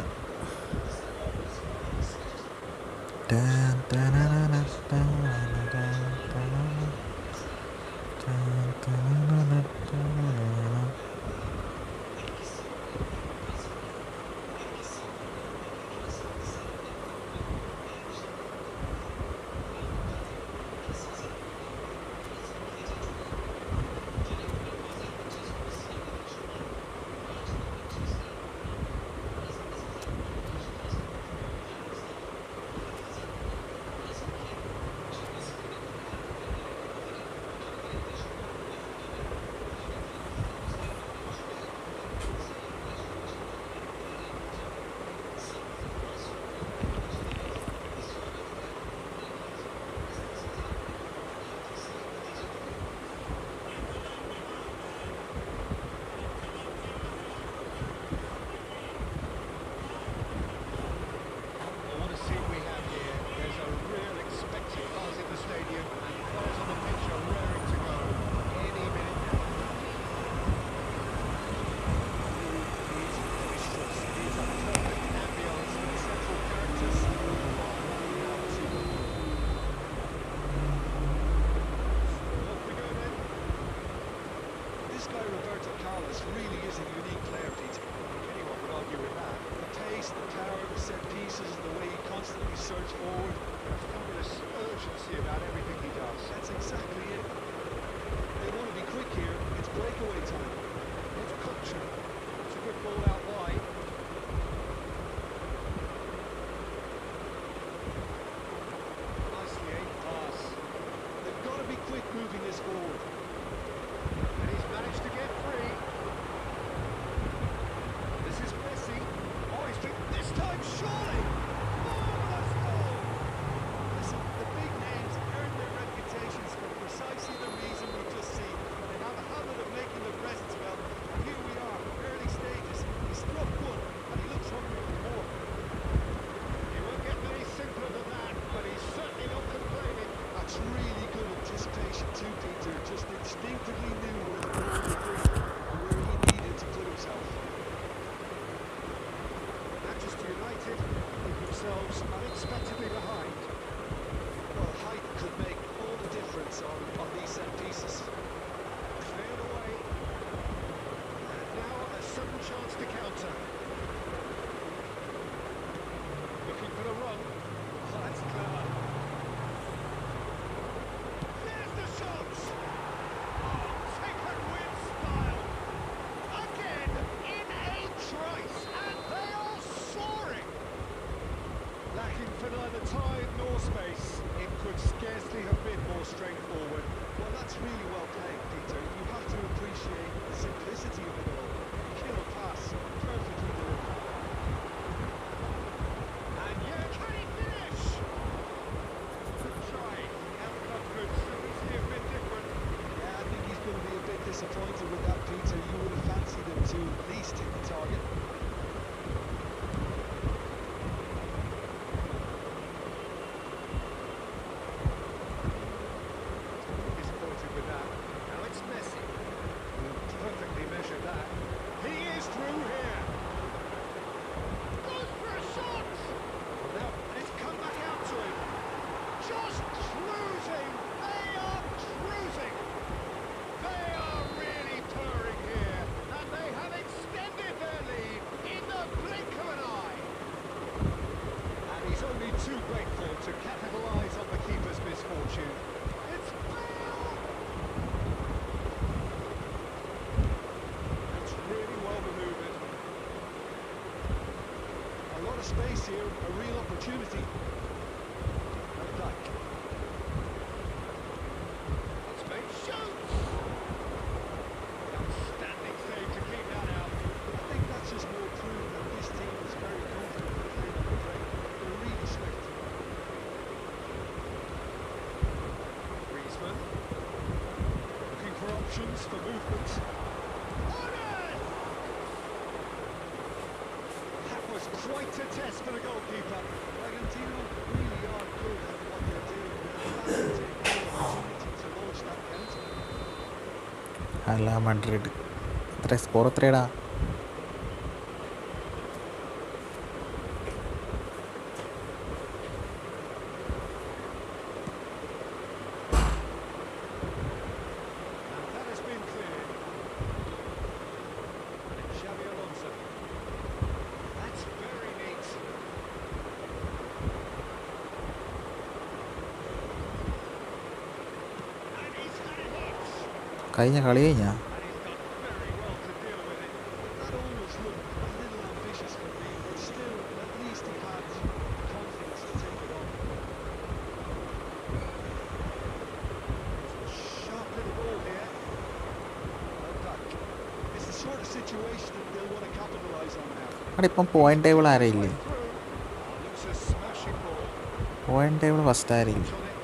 What a scene we have here. There's a real expected buzz in the stadium, and players on the pitch are raring to go any minute now. He's boisterous. He's a perfect ambience for the central characters. Off we go then. This guy Roberto Carlos really is a unique player, Peter. Anyone would argue with that. The pace, the power, the set pieces, the way he constantly surges forward. A fabulous urgency about everything he does. That's exactly it. They want to be quick here. It's breakaway time. It's culture. It's a good ball out wide. Nicely aimed pass. They've got to be quick moving this forward. And he's managed to get free. This is Messi. Oh, he's been this time surely. Marvellous goal. Listen, the big names earn too, Peter. Just instinctively knew where the ball was going and where he needed to put himself. Manchester United put themselves unexpectedly behind. Well, height could make all the difference on these set pieces. Cleared away. And now a sudden chance to counter. Looking for the run. Oh, that's clever. There's the shot! Oh, taken with style. Again, in a trice, and they are soaring. Lacking for neither time nor space. It could scarcely have been more straightforward. Well, that's really well played, Peter. You have to appreciate the simplicity of it all. Killer pass, perfectly delivered. And yeah, can he finish? Good try. The outcome could so easily have been different. Yeah, I think he's going to be a bit disappointed with that, Peter. You would have fancied him to at least hit the target. Disappointed with that. Now it's Messi. Who perfectly measured that. He is through here. Goes for a shot. Now, and it's come back out to him. Just cruising. They are cruising. They are really purring here. And they have extended their lead in the blink of an eye. And he's only too grateful to capitalise on the keeper's misfortune. It's Bale! That's really well manoeuvred. A lot of space here, a real opportunity. Van Dijk. It's made shoots! Outstanding save to keep that out. I think that's just more proof that this team is very confident playing on the break. They're really swift. Griezmann. Looking for options for movement. That was quite a test for the goalkeeper. Argentina really are good at what they're doing. They're trying to take the opportunity to launch that counter. അല്ല Madrid എത്ര score എത്രയാടാ? And that has been cleared. Xabi Alonso. That's very neat. And he's had it hit. കഴിഞ്ഞ കളി കഴിഞ്ഞാ? And he's done very well to deal with it. That almost looked a little ambitious for me, but still, at least he had the confidence to take it on. Sharp little ball here. Van Dijk. It's the sort of situation that they'll want to capitalise on now. അവിടെ ഇപ്പം point table ആരെയില്ലേ? Through. Oh, looks a smashing ball. Point table first ആരെയില്ലേ? On it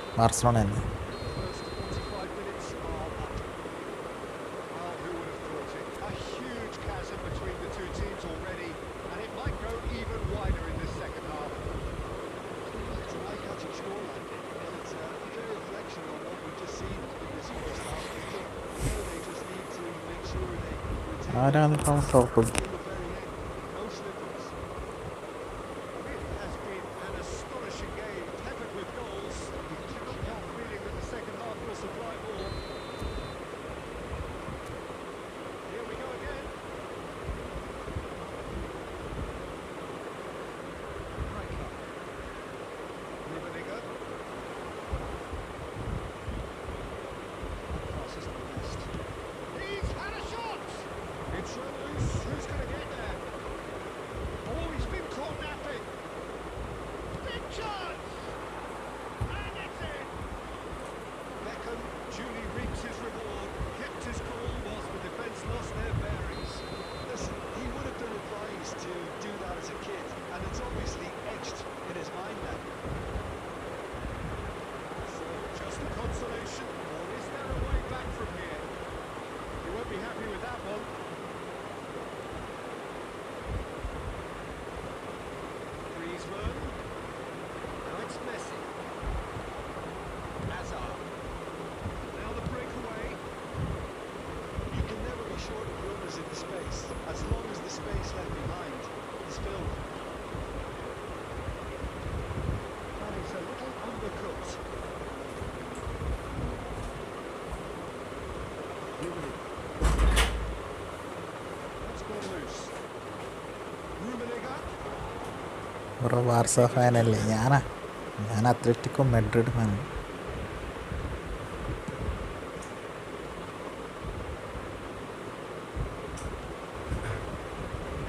and Barcelona തന്നെ. the first 45 minutes are up. Well, who would have thought it? A huge chasm between the two teams already, and it might go even wider in this second half. It's an eye-catching scoreline, and it's a fair reflection on what we've just seen in this first half. Now they just need to make sure they retain ആരാണിപ്പം top? till the very end. No slip-ups. It has been an astonishing game, peppered with goals. You cannot help feeling that the second half will supply more. Here we go again. Rijkaard. Rummenigge. Passes the best. He's had a shot! It's run loose. Who's going to get there? Oh, he's been caught napping. Big chance! And it's in! Beckham duly reaps his reward, kept his cool whilst the defence lost their bearings. Listen, he would have been advised to do that as a kid, and it's obviously etched in his mind now. So, just a consolation, or is there a way back from here? You won't be happy with that one. Griezmann. Now it's Messi. Hazard. Bro Barca ഫാനല്ലേ? ഞാൻ Atletico Madrid ഫാനാണ്.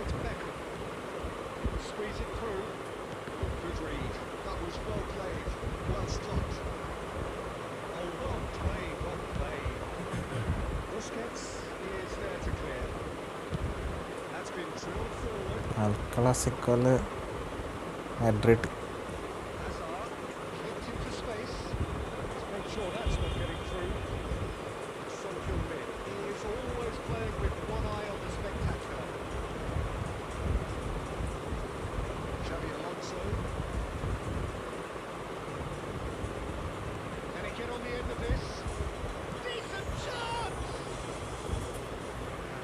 It's Beckham. Squeeze it through. Good read. That was well played, well stopped. Oh, well played, well played. Busquets is there to clear. That's been drilled forward. അൽ ക്ലാസിക്കോല് Madrid. Hazard clipped into space. Let's make sure that's not getting through. Son Heung-min. He is always playing with one eye on the spectacular. Xavi Alonso. Can he get on the end of this? Decent chance!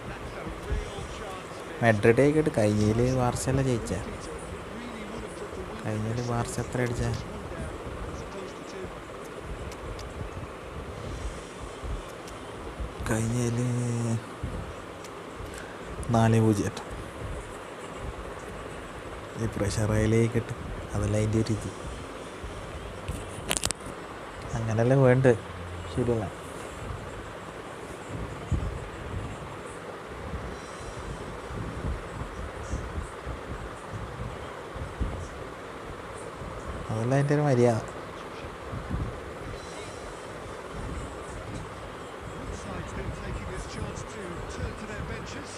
That's a real chance. Madrid ആയിക്കോട്ട്. കഴിഞ്ഞതിൽ ബാർസല ജയിച്ച. Peter, really would have put the win കഴിഞ്ഞതിൽ Barca എത്ര അടിച്ച? just one down as opposed to two. കഴിഞ്ഞതിൽ 4-0. ഈ പ്രഷറയിലേക്കിട്ട് അതല്ല അതിൻ്റെ ഒരു ഇത്. അങ്ങനെയല്ലേ വേണ്ടത്. ശരിയല്ല? അതല്ല അതിൻ്റെ ഒരു മര്യാദ. Both sides then taking this chance to turn to their benches.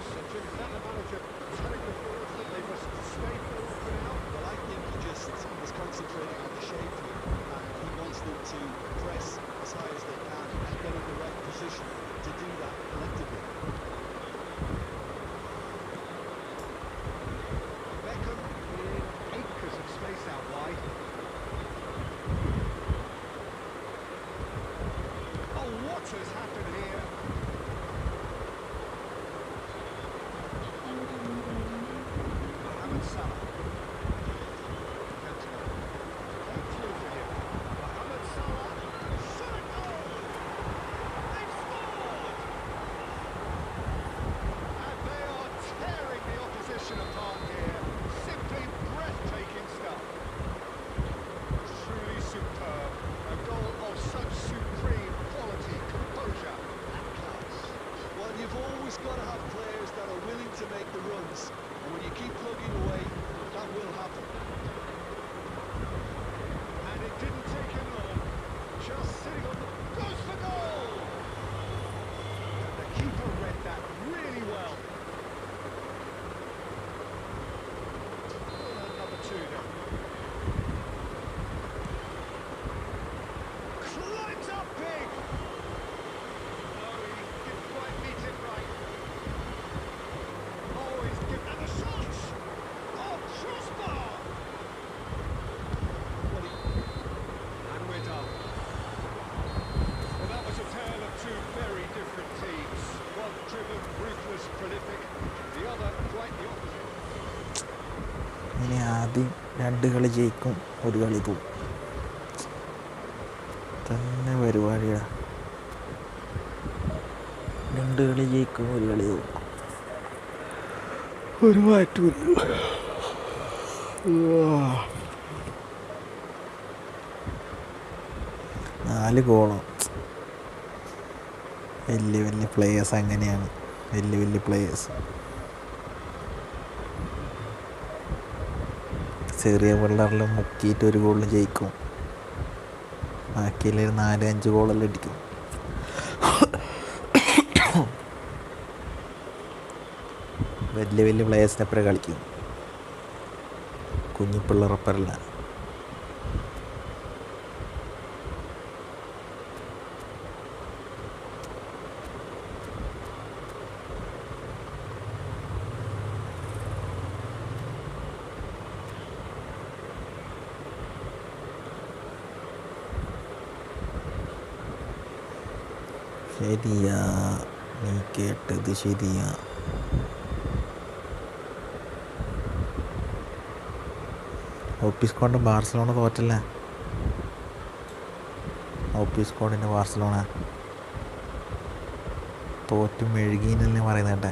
Cedric, is that the manager telling the forwards that they must stay forward for now? Well, I think he just is concentrating on the shape here, and he wants them to press as high as they can and get in the right position to do that collectively. Beckham in acres of space out wide. Oh, what has happened here? Mohamed Salah. Cantona. Played through for him. Mohamed Salah. Shot a goal! They've scored! And they are tearing the opposition apart here. Simply breathtaking stuff. Truly superb. A goal of such supreme quality, composure and class. Well, you've always got to have players that are willing to make the runs, and when you keep plugging away, that will happen. And it didn't take him long. Just sitting on the... Goes for goal! And the keeper read that really well. Number two now. Climbs up big! No, he didn't quite meet it right. Oh, he's given... And the shot! Oh, crossbar! And we're done. Well, that was a tale of two very different teams. One driven, ruthless, prolific. The other quite the opposite. ഇനി ആദ്യം 2 കളി ജയിക്കും, 1 കളി പോവും. തന്നെ പരിപാടിയാണ്. 2 കളി ജയിക്കും, 1 കളി പോവും. ഒരു മാറ്റമില്ല. 4 ഗോളോ. വലിയ പ്ലേയേഴ്സ് അങ്ങനെയാണ്. വലിയ പ്ലേയേഴ്സ് ചെറിയ പിള്ളേരിൽ മുക്കിയിട്ട് 1 ഗോളിന് ജയിക്കും. ബാക്കിയിൽ 4-5 ഗോളെല്ലാം അടിക്കും. വലിയ പ്ലേയേഴ്സിനെപ്പുറം കളിക്കും. കുഞ്ഞു പിള്ളേരപ്പറല്ല. ശരിയാ, നീ കേട്ടത് ശരിയാ. ഓപ്പിസ്കോണ്ട് ബാർസലോണ തോറ്റല്ലേ? ഓപ്പിസ്കോണ്ടിൻ്റെ ബാർസലോണ തോറ്റു മെഴുകീനല്ലേ പറയുന്നത് കേട്ടെ.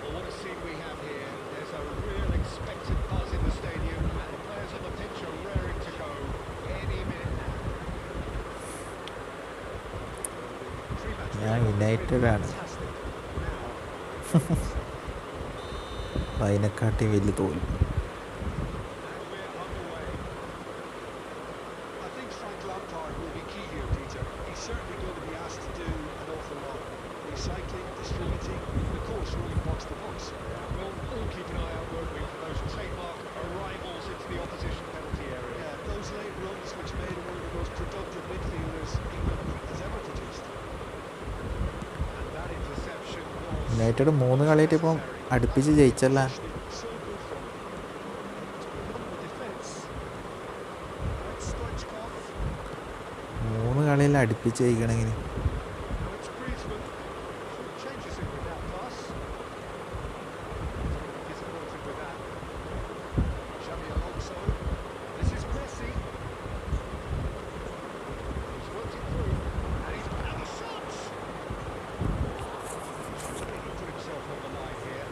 Well, what a scene we have here. There's a real expected buzz in the stadium, and the players on the pitch are raring to go any minute now. Pre-match ഞാൻ യുണൈറ്റഡാണ്. fantastic. Now, അതിനെക്കാട്ടി വലിയ തോൽവി. and we're underway. I think Frank Lampard will be key here, Peter. He's certainly going to be asked to do an awful lot. Recycling, distributing, and of course running box to box. We'll all keep an eye out, won't we, for those trademark arrivals into the opposition penalty area. Yeah, those late runs which made him one of the most productive midfielders England has ever produced. And that interception was United 3 കളിയായിട്ട് ഇപ്പം അടുപ്പിച്ച് ജയിച്ചല്ല. So good from him. the defence. Right, Stoichkov. 3 കളിയിൽ അടുപ്പിച്ച് ജയിക്കണമെങ്കിൽ Now it's Griezmann. Changes it with that pass. Disappointed with that. Xabi Alonso. This is Messi. He's worked it through, and he's got the shots. He put himself on the line here.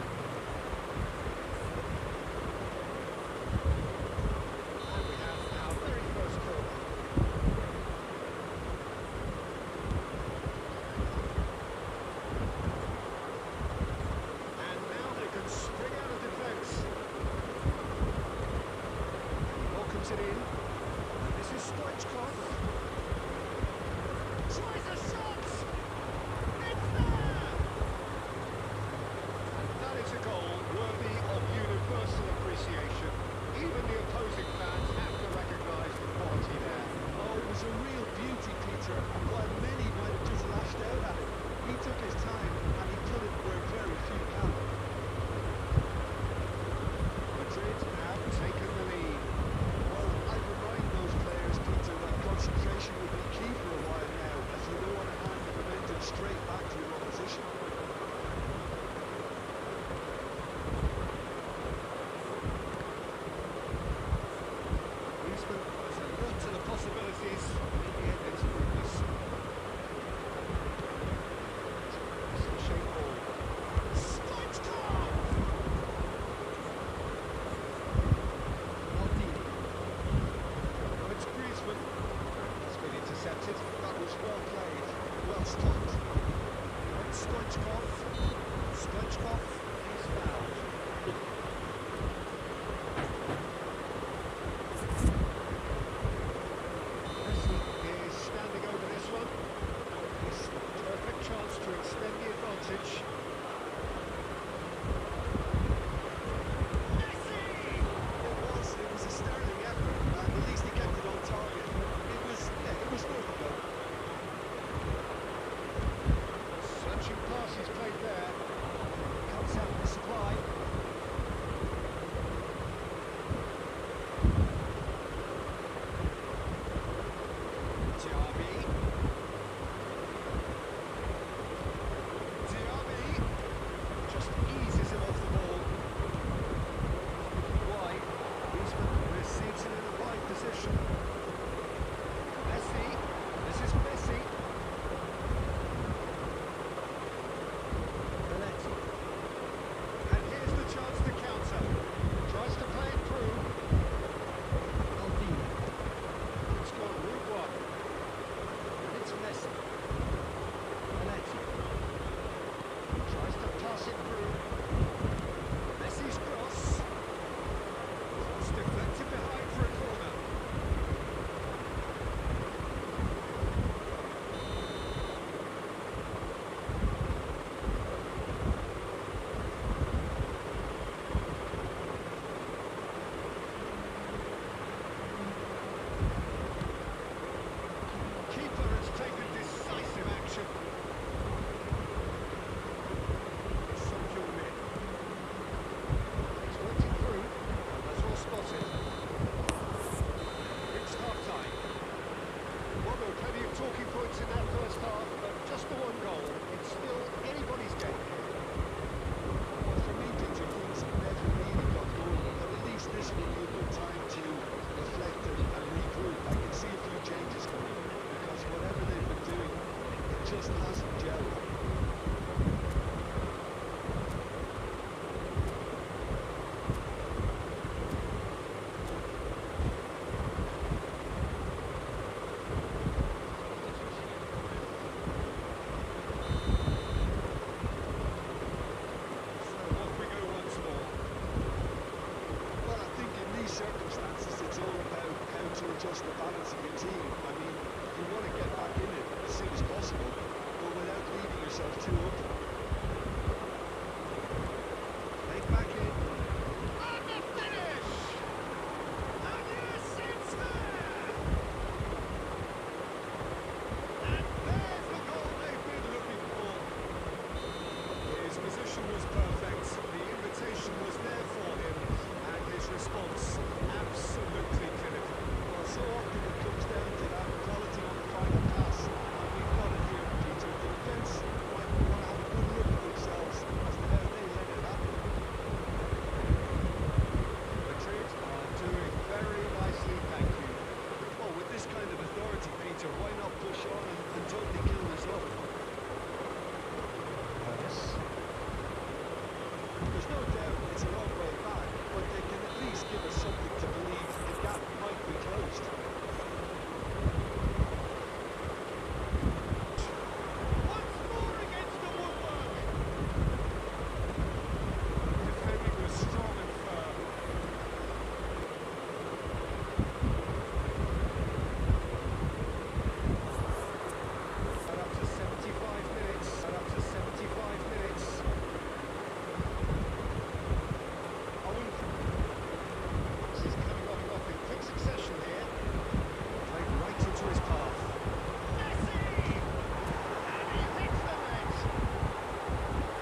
And we have our very first corner. And now they can spring out of defence. Welcomes it in. And this is Stoichkov. Tries a shot. It's there. And that is a goal worthy of universal appreciation. Even the opposing fans have to recognise the quality there. Oh, it was a real beauty, Peter. And while many might have just lashed out at it, he took his time and he put it where very few can. Madrid have taken the lead. Well, I remind those players, Peter, that concentration will be key for a while now, as you don't want to hand the momentum straight back to your opposition. Griezmann has a lot to the possibilities. In the end, it's fruitless. It's a shape ball. Stoichkov! Maldini. Now it's Griezmann. It's been intercepted. That was well played, well stopped. Now it's Stoichkov. Stoichkov is fouled. Messi is standing over this one. It's a perfect chance to extend the advantage. Messi! It was a sterling effort, and at least he kept it on target. It was worth a goal. Searching pass is played there. Cuts There's no doubt it's a long way back, but they can at least give us something to believe the gap might be closed. Once more against the woodwork. Defending was strong and firm. And up to 75 minutes. And up to 75 minutes. He's coming off in quick succession here. Played right into his path. Messi! And he hits the net.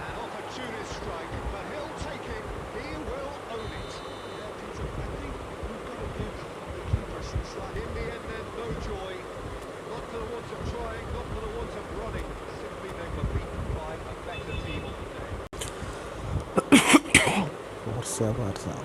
An opportunist strike, but he'll take it. He will own it. Yeah, Peter, I think we've got to give the keeper some slack. In the end, then, no joy. Not for the want of trying, not for the want of running. Simply they were beaten by a better team on the day. Barça, Barça.